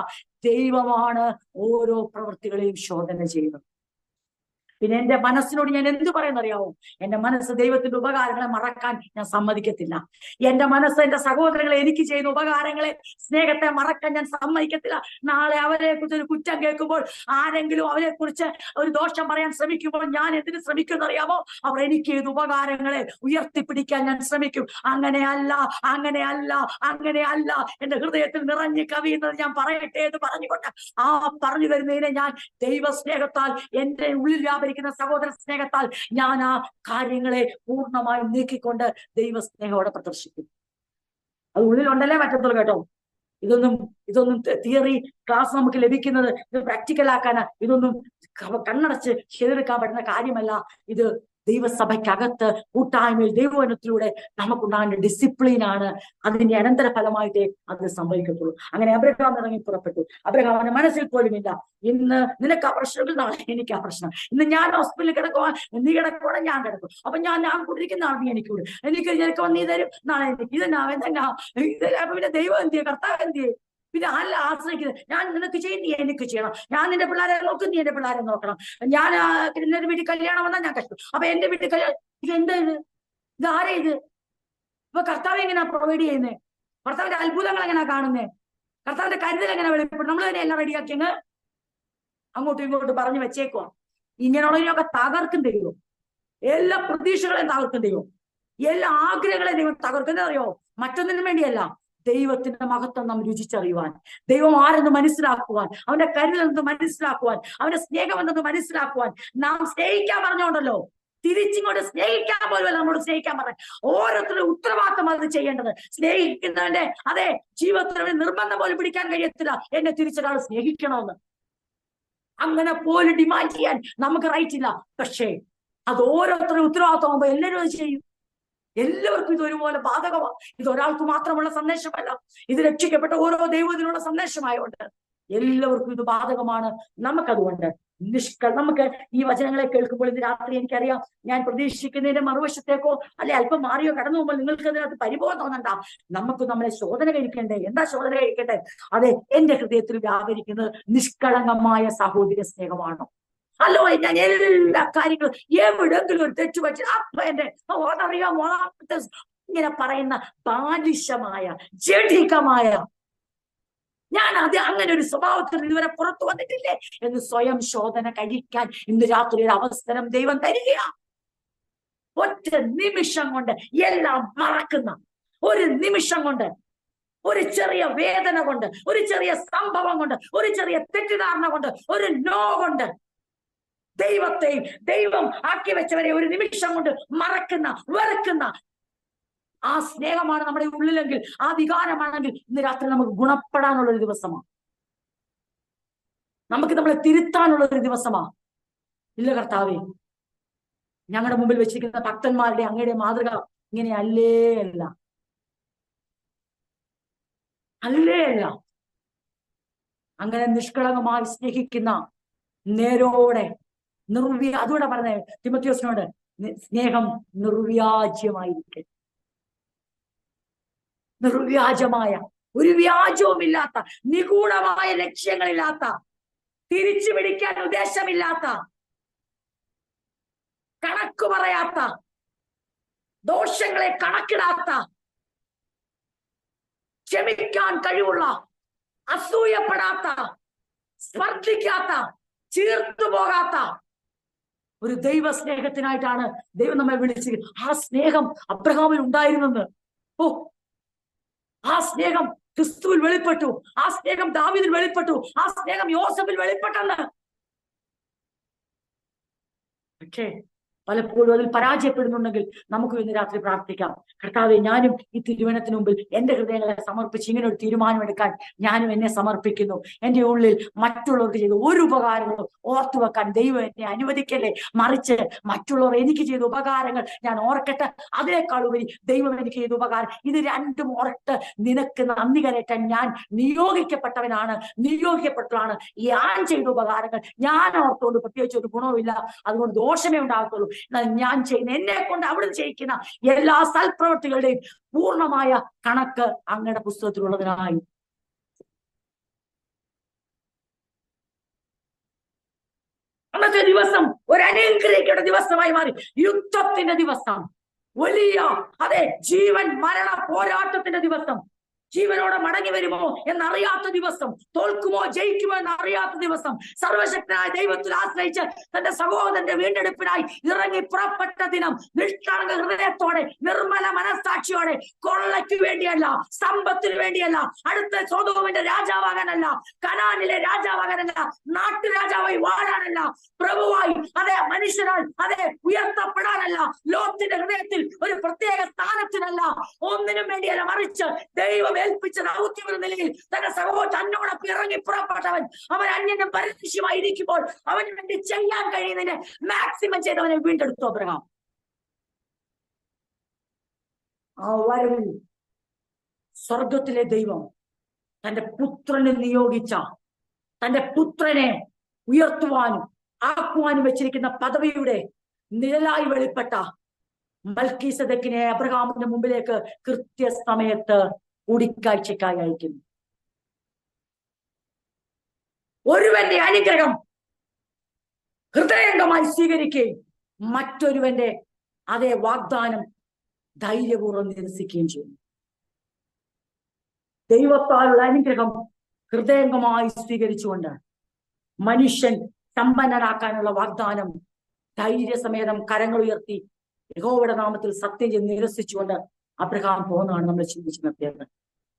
ദൈവമാണ് ഓരോ പ്രവൃത്തികളെയും ശോധന ചെയ്യുന്നത്. പിന്നെ എന്റെ മനസ്സിനോട് ഞാൻ എന്ത് പറയുന്നറിയാവോ? എന്റെ മനസ്സ് ദൈവത്തിന്റെ ഉപകാരങ്ങളെ മറക്കാൻ ഞാൻ സമ്മതിക്കത്തില്ല. എന്റെ മനസ്സ് എന്റെ സഹോദരങ്ങളെ എനിക്ക് ചെയ്ത ഉപകാരങ്ങളെ, സ്നേഹത്തെ മറക്കാൻ ഞാൻ സമ്മതിക്കത്തില്ല. നാളെ അവരെ കുറിച്ച് ഒരു കുറ്റം കേൾക്കുമ്പോൾ, ആരെങ്കിലും അവരെ കുറിച്ച് ഒരു ദോഷം പറയാൻ ശ്രമിക്കുമ്പോൾ ഞാൻ എന്തിനു ശ്രമിക്കുമെന്നറിയാമോ? അവർ എനിക്ക് ചെയ്ത ഉപകാരങ്ങളെ ഉയർത്തിപ്പിടിക്കാൻ ഞാൻ ശ്രമിക്കും. അങ്ങനെയല്ല, അങ്ങനെയല്ല, അങ്ങനെയല്ല. എന്റെ ഹൃദയത്തിൽ നിറഞ്ഞു കവിയുന്നത് ഞാൻ പറയട്ടെ എന്ന് പറഞ്ഞുകൊണ്ട് ആ പറഞ്ഞു വരുന്നതിനെ ഞാൻ ദൈവസ്നേഹത്താൽ, എന്റെ ഉള്ളിൽ സഹോദര സ്നേഹത്താൽ ഞാൻ ആ കാര്യങ്ങളെ പൂർണ്ണമായും നീക്കിക്കൊണ്ട് ദൈവസ്നേഹത്തോടെ പ്രദർശിക്കും. അത് ഉള്ളിലുണ്ടല്ലേ പറ്റത്തുള്ളൂ കേട്ടോ. ഇതൊന്നും തിയറി ക്ലാസ് നമുക്ക് ലഭിക്കുന്നത്, ഇത് പ്രാക്ടിക്കൽ ആക്കാനാ. ഇതൊന്നും കണ്ണടച്ച് ചെയ്തെടുക്കാൻ പറ്റുന്ന കാര്യമല്ല. ഇത് ദൈവസഭയ്ക്കകത്ത് കൂട്ടായ്മയിൽ ദൈവവചനത്തിലൂടെ നമുക്കുണ്ടാകേണ്ട ഡിസിപ്ലിനാണ്. അതിന്റെ അനന്തര ഫലമായിട്ടേ അത് സംഭവിക്കത്തുള്ളൂ. അങ്ങനെ അബ്രഹാം ഇറങ്ങി പുറപ്പെട്ടു. അബ്രഹാമിന്റെ മനസ്സിൽ പോലുമില്ല ഇന്ന് നിനക്ക് ആ പ്രശ്നമെങ്കിൽ നാളെ എനിക്ക് ആ പ്രശ്നം. ഇന്ന് ഞാൻ ഹോസ്പിറ്റലിൽ കിടക്കുവാൻ, നീ കിടക്കുവാണെങ്കിൽ ഞാൻ കിടക്കും. അപ്പൊ ഞാൻ കൂട്ടിരിക്കുന്ന ആൾ നീ എനിക്ക് വിടും, എനിക്ക് വന്ന് നീ തരും, നാളെ എനിക്ക് പിന്നെ ദൈവം എന്തിയെ, കർത്താവ് എന്തിയെ? പിന്നെ അല്ല ആശ്രയിക്കുന്നത്. ഞാൻ നിനക്ക് ചെയ്യും, നീ എനിക്ക് ചെയ്യണം. ഞാൻ നിന്റെ പിള്ളേരെ നോക്കും, നീ എന്റെ പിള്ളേരെ നോക്കണം. ഞാൻ നിന്റെ വീട്ടിൽ കല്യാണം വന്നാൽ ഞാൻ കഷ്ടം. അപ്പൊ എന്റെ വീട്ടിൽ കല്യാണം, ഇതെന്താ ഇത് ആരാ ഇത്? ഇപ്പൊ കർത്താവ് എങ്ങനെയാ പ്രൊവൈഡ് ചെയ്യുന്നത്? കർത്താവിന്റെ അത്ഭുതങ്ങൾ എങ്ങനെയാ കാണുന്നത്? കർത്താവിന്റെ കരുതൽ എങ്ങനെ വെളിപ്പെടും? നമ്മൾ തന്നെ എല്ലാം റെഡിയാക്കി അങ്ങോട്ടും ഇങ്ങോട്ടും പറഞ്ഞു വെച്ചേക്കുവാ. ഇങ്ങനെയുള്ളതിനൊക്കെ തകർക്കും ദൈവം. എല്ലാ പ്രതീക്ഷകളെയും തകർക്കും ദൈവം. എല്ലാ ആഗ്രഹങ്ങളെയും ദൈവം തകർക്കുന്നറിയോ? മറ്റൊന്നിനും വേണ്ടിയല്ല, ദൈവത്തിന്റെ മഹത്വം നാം രുചിച്ചറിയുവാൻ, ദൈവം ആരെന്ന് മനസ്സിലാക്കുവാൻ, അവന്റെ കരുതൽ എന്ന് മനസ്സിലാക്കുവാൻ, അവന്റെ സ്നേഹം എന്തെന്ന് മനസ്സിലാക്കുവാൻ. നാം സ്നേഹിക്കാൻ പറഞ്ഞോണ്ടല്ലോ, തിരിച്ചിങ്ങോട്ട് സ്നേഹിക്കാൻ പോലും നമ്മോട് സ്നേഹിക്കാൻ പറഞ്ഞ ഓരോരുത്തരുടെ ഉത്തരവാദിത്തം അത് ചെയ്യേണ്ടത്. സ്നേഹിക്കുന്നവന്റെ ജീവിതത്തിൽ നിർബന്ധം പോലും പിടിക്കാൻ കഴിയത്തില്ല എന്നെ തിരിച്ചൊരാൾ സ്നേഹിക്കണമെന്ന്. അങ്ങനെ പോലും ഡിമാൻഡ് ചെയ്യാൻ നമുക്ക് റൈറ്റ് ഇല്ല. പക്ഷേ അത് ഓരോരുത്തരുടെ ഉത്തരവാദിത്തമാകുമ്പോ എല്ലാവരും അത് ചെയ്യും. എല്ലാവർക്കും ഇത് ഒരുപോലെ ബാധകമാണ്. ഇത് ഒരാൾക്ക് മാത്രമുള്ള സന്ദേശമല്ല, ഇത് രക്ഷിക്കപ്പെട്ട ഓരോ ദൈവത്തിനുള്ള സന്ദേശമായോണ്ട് എല്ലാവർക്കും ഇത് ബാധകമാണ്. നമുക്കതുകൊണ്ട് നമുക്ക് ഈ വചനങ്ങളെ കേൾക്കുമ്പോൾ ഇന്ന് രാത്രി എനിക്കറിയാം, ഞാൻ പ്രതീക്ഷിക്കുന്നതിന്റെ മറുവശത്തേക്കോ അല്ലെ അല്പം മാറിയോ കടന്നു പോകുമ്പോൾ നിങ്ങൾക്ക് അതിനകത്ത് പരിഭവം തോന്നണ്ട. നമുക്ക് നമ്മളെ ശോധന കഴിക്കണ്ടേ? എന്താ ശോധന കഴിക്കട്ടെ? അതെ, എന്റെ ഹൃദയത്തിൽ വ്യാപരിക്കുന്നത് നിഷ്കളങ്കമായ സഹോദര സ്നേഹമാണോ? അല്ലോ, ഞാൻ എല്ലാ കാര്യങ്ങളും എവിടെങ്കിലും ഒരു തെറ്റു വെച്ച് അപ്പൊ എന്റെ അറിയാമോ ഇങ്ങനെ പറയുന്ന ബാലിശമായ ജഡികമായ ഞാൻ അങ്ങനെ ഒരു സ്വഭാവത്തിൽ ഇതുവരെ പുറത്തു വന്നിട്ടില്ലേ എന്ന് സ്വയം ശോധന കഴിക്കാൻ ഇന്ന് രാത്രി ഒരു അവസരം ദൈവം തരികയാണ്. ഒറ്റ നിമിഷം കൊണ്ട് എല്ലാം മറക്കുന്ന, ഒരു നിമിഷം കൊണ്ട്, ഒരു ചെറിയ വേദന കൊണ്ട്, ഒരു ചെറിയ സംഭവം കൊണ്ട്, ഒരു ചെറിയ തെറ്റിദ്ധാരണ കൊണ്ട്, ഒരു നോ കൊണ്ട് ദൈവത്തെയും ദൈവം ആക്കി വെച്ചവരെ ഒരു നിമിഷം കൊണ്ട് മറക്കുന്ന, വെറുക്കുന്ന ആ സ്നേഹമാണ് നമ്മുടെ ഉള്ളിലെങ്കിൽ, ആ വികാരമാണെങ്കിൽ ഇന്ന് രാത്രി നമുക്ക് ഗുണപ്പെടാനുള്ള ഒരു ദിവസമാണ്. നമുക്ക് നമ്മളെ തിരുത്താനുള്ള ഒരു ദിവസമാണ്. ഇല്ല കർത്താവേ, ഞങ്ങളുടെ മുമ്പിൽ വെച്ചിരിക്കുന്ന ഭക്തന്മാരുടെ അങ്ങയുടെ മാതൃക ഇങ്ങനെ അല്ലേ അല്ല. അങ്ങനെ നിഷ്കളങ്കമായി സ്നേഹിക്കുന്ന, നേരോടെ അതുകൂടെ പറഞ്ഞ തിമോത്തിയോസിനോട്, സ്നേഹം നിർവ്യാജ്യമായിരിക്കെ. നിർവ്യാജമായ, ഒരു വ്യാജവുമില്ലാത്ത, നിഗൂഢമായ ലക്ഷ്യങ്ങളില്ലാത്ത, തിരിച്ചു പിടിക്കാൻ ഉദ്ദേശമില്ലാത്ത, കണക്ക് പറയാത്ത, ദോഷങ്ങളെ കണക്കിടാത്ത, ക്ഷമിക്കാൻ കഴിവുള്ള, അസൂയപ്പെടാത്ത, സ്പർദ്ധിക്കാത്ത, ചീർത്തു പോകാത്ത ഒരു ദൈവ സ്നേഹത്തിനായിട്ടാണ് ദൈവം നമ്മെ വിളിച്ചത്. ആ സ്നേഹം അബ്രഹാമിൽ ഉണ്ടായിരുന്നെന്ന്. ആ സ്നേഹം ക്രിസ്തുവിൽ വെളിപ്പെട്ടു, ആ സ്നേഹം ദാവീദിൽ വെളിപ്പെട്ടു, ആ സ്നേഹം യോസഫിൽ വെളിപ്പെട്ടെന്ന്. പക്ഷേ പലപ്പോഴും അതിൽ പരാജയപ്പെടുന്നുണ്ടെങ്കിൽ നമുക്ക് ഇന്ന് രാത്രി പ്രാർത്ഥിക്കാം, കർത്താവേ, ഞാനും ഈ തീരുമാനത്തിന് മുമ്പിൽ എന്റെ ഹൃദയങ്ങളെ സമർപ്പിച്ച് ഇങ്ങനെ ഒരു തീരുമാനമെടുക്കാൻ ഞാനും എന്നെ സമർപ്പിക്കുന്നു. എന്റെ ഉള്ളിൽ മറ്റുള്ളവർക്ക് ചെയ്ത ഒരു ഉപകാരങ്ങളും ഓർത്തു വെക്കാൻ ദൈവം എന്നെ അനുവദിക്കല്ലേ. മറിച്ച് മറ്റുള്ളവർ എനിക്ക് ചെയ്ത ഉപകാരങ്ങൾ ഞാൻ ഓർക്കട്ടെ. അതിനേക്കാൾ ഉപരി ദൈവം എനിക്ക് ചെയ്ത ഉപകാരം, ഇത് രണ്ടും ഓർത്ത് നിനക്ക് നന്ദി കരയറ്റാൻ ഞാൻ നിയോഗിക്കപ്പെട്ടവനാണ്, നിയോഗിക്കപ്പെട്ടതാണ്. ഞാൻ ചെയ്ത ഉപകാരങ്ങൾ ഞാൻ ഓർത്തോണ്ട് പ്രത്യേകിച്ച് ഒരു ഗുണവുമില്ല, അതുകൊണ്ട് ദോഷമേ ഉണ്ടാകത്തുള്ളൂ. ഞാൻ ചെയ്യുന്ന, എന്നെ കൊണ്ട് അവിടുന്ന് ചെയ്യിക്കുന്ന എല്ലാ സൽപ്രവൃത്തികളുടെയും പൂർണ്ണമായ കണക്ക് അങ്ങയുടെ പുസ്തകത്തിലുള്ളതിനായി അന്നത്തെ ദിവസം ഒരു അനുഗ്രഹിക്കേണ്ട ദിവസമായി മാറി. യുദ്ധത്തിന്റെ ദിവസം, വലിയ ജീവൻ മരണ പോരാട്ടത്തിന്റെ ദിവസം, ജീവനോടെ മടങ്ങി വരുമോ എന്നറിയാത്ത ദിവസം, തോൽക്കുമോ ജയിക്കുമോ എന്നറിയാത്ത ദിവസം, സർവശക്തനായ ദൈവത്തിൽ ആശ്രയിച്ച് തന്റെ സഹോദരന്റെ വീണ്ടെടുപ്പിനായി ഇറങ്ങി പുറപ്പെട്ട ദിനം, നിഷ്കളങ്ക ഹൃദയത്തോടെ, നിർമ്മല മനസ്സാക്ഷിയോടെ, കൊള്ളയ്ക്ക് വേണ്ടിയല്ല, സമ്പത്തിന് വേണ്ടിയല്ല, അടുത്ത സൊദോമിന്റെ രാജാവാകാനല്ല, കനാനിലെ രാജാവാകാനല്ല, നാട്ടുരാജാവായി വാഴാനല്ല, പ്രഭുവായി മനുഷ്യനാൽ ഉയർത്തപ്പെടാനല്ല, ലോത്തിന്റെ ഹൃദയത്തിൽ ഒരു പ്രത്യേക സ്ഥാനത്തിനല്ല, ഒന്നിനും വേണ്ടിയല്ല, മറിച്ച് ദൈവം ഏൽപ്പിച്ച ദൗത്യം എന്ന നിലയിൽ തന്റെ സഹോദരൻ തന്നോടൊപ്പം ഇറങ്ങി പുറപ്പെട്ടവൻ. അവൻ അന്യനും പരദേശിയുമായി ഇരിക്കുമ്പോൾ അവന് വേണ്ടി ചെയ്യാൻ കഴിയുന്നതിന് മാക്സിമം ചെയ്തവനെ വീണ്ടെടുത്തു അബ്രഹാം. ആ വരവിൽ സ്വർഗത്തിലെ ദൈവം തന്റെ പുത്രനെ നിയോഗിച്ച, തന്റെ പുത്രനെ ഉയർത്തുവാനും ആക്കുവാനും വെച്ചിരിക്കുന്ന പദവിയുടെ നിഴലായി വെളിപ്പെട്ട മൽക്കീസെദെക്കിനെ അബ്രഹാമിന്റെ മുമ്പിലേക്ക് കൃത്യസമയത്ത് കൂടിക്കാഴ്ചക്കായി അയക്കുന്നു. ഒരുവന്റെ അനുഗ്രഹം ഹൃദയംഗമായി സ്വീകരിക്കുകയും മറ്റൊരുവന്റെ വാഗ്ദാനം ധൈര്യപൂർവ്വം നിരസിക്കുകയും ചെയ്യുന്നു. ദൈവത്താലുള്ള അനുഗ്രഹം ഹൃദയംഗമായി സ്വീകരിച്ചുകൊണ്ട് മനുഷ്യൻ സമ്പന്നനാക്കാനുള്ള വാഗ്ദാനം ധൈര്യസമേതം കരങ്ങൾ ഉയർത്തി യഹോവയുടെ നാമത്തിൽ സത്യം ചെയ്ത് നിരസിച്ചുകൊണ്ട് അബ്രഹാം പോകുന്നതാണ് നമ്മൾ ചിന്തിച്ചു നിർത്തിയത്.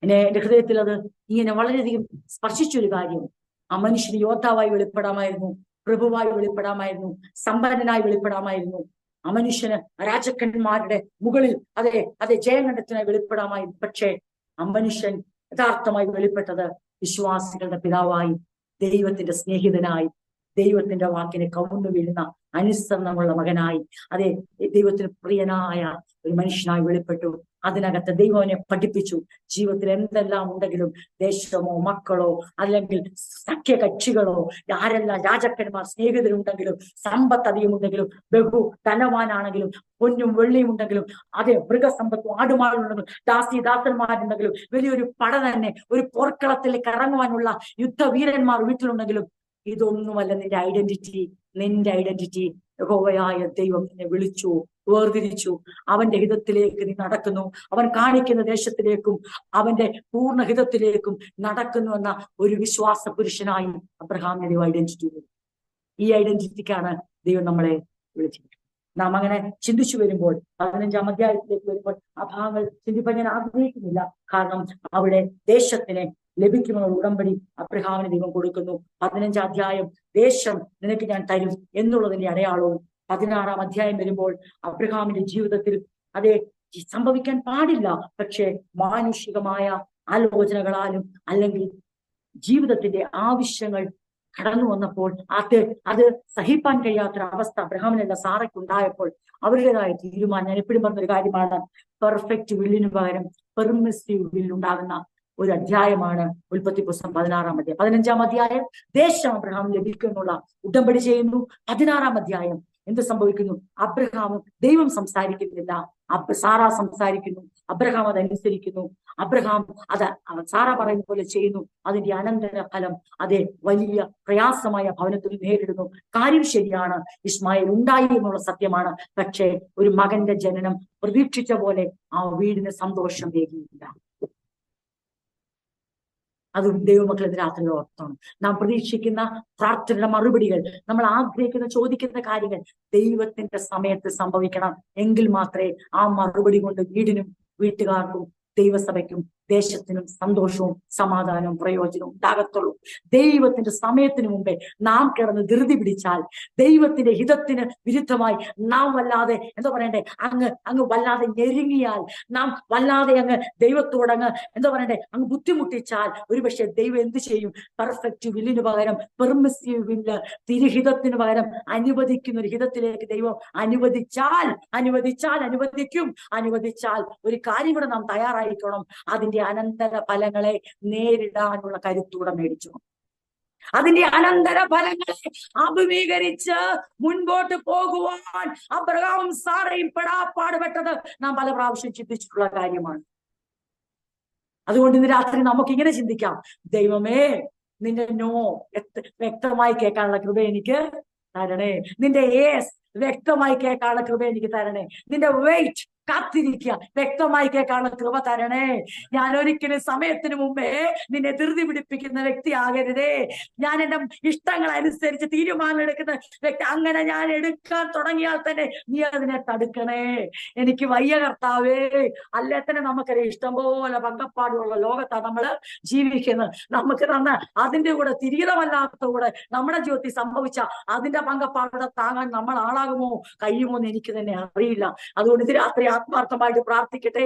എന്റെ ഹൃദയത്തിൽ അത് ഇങ്ങനെ വളരെയധികം സ്പർശിച്ചൊരു കാര്യം. ആ മനുഷ്യന് യോദ്ധാവായി വെളിപ്പെടാമായിരുന്നു, പ്രഭുവായി വെളിപ്പെടാമായിരുന്നു, സമ്പന്നനായി വെളിപ്പെടാമായിരുന്നു. ആ മനുഷ്യന് രാജാക്കന്മാരുടെ മുകളിൽ ജയം കണ്ടെത്തിനായി വെളിപ്പെടാമായിരുന്നു. പക്ഷേ ആ മനുഷ്യൻ യഥാർത്ഥമായി വെളിപ്പെട്ടത് വിശ്വാസികളുടെ പിതാവായി, ദൈവത്തിന്റെ സ്നേഹിതനായി, ദൈവത്തിന്റെ വാക്കിനെ കവുന്നു വീഴുന്ന അനുസരണമുള്ള മകനായി, ദൈവത്തിന് പ്രിയനായ ഒരു മനുഷ്യനായി വെളിപ്പെട്ടു. അതിനകത്ത് ദൈവനെ പഠിപ്പിച്ചു. ജീവിതത്തിൽ എന്തെല്ലാം ഉണ്ടെങ്കിലും, ദേശമോ മക്കളോ അല്ലെങ്കിൽ സഖ്യ കക്ഷികളോ ആരെല്ലാം രാജാക്കന്മാർ സ്നേഹിതരുണ്ടെങ്കിലും, സമ്പത്ത് അധികമുണ്ടെങ്കിലും, ബഹു ധനവാനാണെങ്കിലും, പൊന്നും വെള്ളിയും ഉണ്ടെങ്കിലും, മൃഗസമ്പത്തും ആടുമാടുണ്ടെങ്കിലും, ദാസന്മാരുണ്ടെങ്കിലും, വലിയൊരു പട തന്നെ, ഒരു പോർക്കളത്തിലേക്ക് ഇറങ്ങുവാനുള്ള യുദ്ധവീരന്മാർ വീട്ടിലുണ്ടെങ്കിലും, ഇതൊന്നുമല്ല നിന്റെ ഐഡന്റിറ്റി. നിന്റെ ഐഡന്റിറ്റി യഹോവയായ ദൈവം നിന്നെ വിളിച്ചു, വേർതിരിച്ചു. അവന്റെ ഹിതത്തിലേക്ക് നീ നടക്കുന്നു. അവൻ കാണിക്കുന്ന ദേശത്തിലേക്കും അവന്റെ പൂർണ്ണഹിതത്തിലേക്കും നടക്കുന്നു എന്ന ഒരു വിശ്വാസ പുരുഷനായി അബ്രഹാമിനെ ദൈവം ഐഡന്റിറ്റി. ഈ ഐഡന്റിറ്റിക്കാണ് ദൈവം നമ്മളെ വിളിച്ചിരിക്കുന്നത്. നാം അങ്ങനെ ചിന്തിച്ചു വരുമ്പോൾ, 15-ാം അധ്യായത്തിലേക്ക് വരുമ്പോൾ ആ ഭാഗങ്ങൾ ചിന്തിപ്പാൻ ഞാൻ ആഗ്രഹിക്കുന്നില്ല. കാരണം അവിടെ ദേശത്തിനെ ലഭിക്കുമെന്നുള്ള ഉടമ്പടി അബ്രഹാമിന് ദൈവം കൊടുക്കുന്നു. 15-ാം അധ്യായം ദേശം നിനക്ക് ഞാൻ തരും എന്നുള്ളതിന്റെ അടയാളവും 16-ാം അധ്യായം വരുമ്പോൾ അബ്രഹാമിന്റെ ജീവിതത്തിൽ സംഭവിക്കാൻ പാടില്ല, പക്ഷെ മാനുഷികമായ ആലോചനകളാലും അല്ലെങ്കിൽ ജീവിതത്തിന്റെ ആവശ്യങ്ങൾ കടന്നു വന്നപ്പോൾ അത് സഹിപ്പാൻ കഴിയാത്തൊരവസ്ഥ അബ്രഹാമിനല്ല സാറയ്ക്കുണ്ടായപ്പോൾ അവരുടേതായ തീരുമാനം, ഞാൻ എപ്പോഴും പറഞ്ഞൊരു കാര്യമാണ്, പെർഫെക്റ്റ് വില്ലിന് പകരം പെർമിസീവ് വില്ലുണ്ടാകുന്ന ഒരു അധ്യായമാണ് ഉൽപ്പത്തി പുസ്തകം 16-ാം അധ്യായം. 15-ാം അധ്യായം ദേശം അബ്രഹാം ലഭിക്കുന്നുള്ള ഉടമ്പടി ചെയ്യുന്നു. 16-ാം അധ്യായം എന്ത് സംഭവിക്കുന്നു? അബ്രഹാമും ദൈവം സംസാരിക്കുന്നില്ല, സാറ സംസാരിക്കുന്നു, അബ്രഹാം അതനുസരിക്കുന്നു. അബ്രഹാം അത് സാറ പറയുന്ന പോലെ ചെയ്യുന്നു. അതിന്റെ അനന്തര ഫലം അതേ വലിയ പ്രയാസമായ ഭവനത്തിൽ നേരിടുന്നു. കാര്യം ശരിയാണ്, ഇസ്മായിൽ ഉണ്ടായി എന്നുള്ള സത്യമാണ്. പക്ഷേ ഒരു മകന്റെ ജനനം പ്രതീക്ഷിച്ച പോലെ ആ വീടിന് സന്തോഷം ഏകിയില്ല. അത് ദൈവമക്കൾ ഇത് രാത്രി ഓർത്താണ്. നാം പ്രതീക്ഷിക്കുന്ന പ്രാർത്ഥനയുടെ മറുപടികൾ, നമ്മൾ ആഗ്രഹിക്കുന്ന ചോദിക്കുന്ന കാര്യങ്ങൾ ദൈവത്തിന്റെ സമയത്ത് സംഭവിക്കണം. എങ്കിൽ മാത്രമേ ആ മറുപടി കൊണ്ട് വീടിനും വീട്ടുകാർക്കും ദൈവസഭയ്ക്കും ദേശത്തിനും സന്തോഷവും സമാധാനവും പ്രയോജനവും ഉണ്ടാകത്തുള്ളൂ. ദൈവത്തിന്റെ സമയത്തിന് മുമ്പേ നാം കിടന്ന് ധൃതി പിടിച്ചാൽ, ദൈവത്തിന്റെ ഹിതത്തിന് വിരുദ്ധമായി നാം വല്ലാതെ എന്താ പറയണ്ടേ അങ്ങ് വല്ലാതെ ഞെരുങ്ങിയാൽ, നാം വല്ലാതെ അങ്ങ് ദൈവത്തോടങ്ങ് എന്താ പറയണ്ടേ അങ്ങ് ബുദ്ധിമുട്ടിച്ചാൽ, ഒരുപക്ഷെ ദൈവം എന്ത് ചെയ്യും? പെർഫെക്റ്റ് വില്ലിന് പകരം പെർമിസീവ് വില്ല്, തിരുഹിതത്തിന് പകരം അനുവദിക്കുന്ന ഒരു ഹിതത്തിലേക്ക് ദൈവം അനുവദിച്ചാൽ ഒരു കാര്യം കൂടെ നാം തയ്യാറായിക്കണം. അതിന്റെ അനന്തര ഫലങ്ങളെ നേരിടാനുള്ള കരുത്തൂടെ മേടിച്ചു. അതിന്റെ അനന്തര ഫലങ്ങളെ അഭിമുഖീകരിച്ച് മുൻപോട്ട് പോകുവാൻ അബ്രഹാമും സാറയും പെടാപ്പാടുപെട്ടത് നാം പല പ്രാവശ്യം ചിന്തിച്ചിട്ടുള്ള കാര്യമാണ്. അതുകൊണ്ട് ഇന്ന് രാത്രി നമുക്ക് ഇങ്ങനെ ചിന്തിക്കാം: ദൈവമേ, നിന്റെ നോ വ്യക്തമായി കേൾക്കാനുള്ള കൃപ എനിക്ക് തരണേ. നിന്റെ യേസ് വ്യക്തമായി കേൾക്കാനുള്ള കൃപ എനിക്ക് തരണേ. നിന്റെ വെയിറ്റ്, കാത്തിരിക്കുക, വ്യക്തമായി കേൾക്കാനുള്ള കൃപ തരണേ. ഞാൻ ഒരിക്കലും സമയത്തിന് മുമ്പേ നിന്നെ ധൃതി പിടിപ്പിക്കുന്ന വ്യക്തി ആകരുതേ. ഞാൻ എന്റെ ഇഷ്ടങ്ങൾ അനുസരിച്ച് തീരുമാനം എടുക്കുന്ന വ്യക്തി. അങ്ങനെ ഞാൻ എടുക്കാൻ തുടങ്ങിയാൽ തന്നെ നീ അതിനെ തടുക്കണേ. എനിക്ക് വയ്യ കർത്താവേ. അല്ലേ തന്നെ നമുക്കറിയാം, ഇഷ്ടംപോലെ പങ്കപ്പാടുള്ള ലോകത്താണ് നമ്മള് ജീവിക്കുന്നത്. നമുക്ക് തന്ന അതിന്റെ കൂടെ തിരികതമല്ലാത്ത കൂടെ നമ്മുടെ ജീവിതത്തിൽ സംഭവിച്ച അതിന്റെ പങ്കപ്പാടുടെ താങ്ങാൻ നമ്മൾ ആളാകുമോ കഴിയുമോ എന്ന് എനിക്ക് തന്നെ അറിയില്ല. അതുകൊണ്ട് ഇത് രാത്രി ആത്മാർത്ഥമായിട്ട് പ്രാർത്ഥിക്കട്ടെ,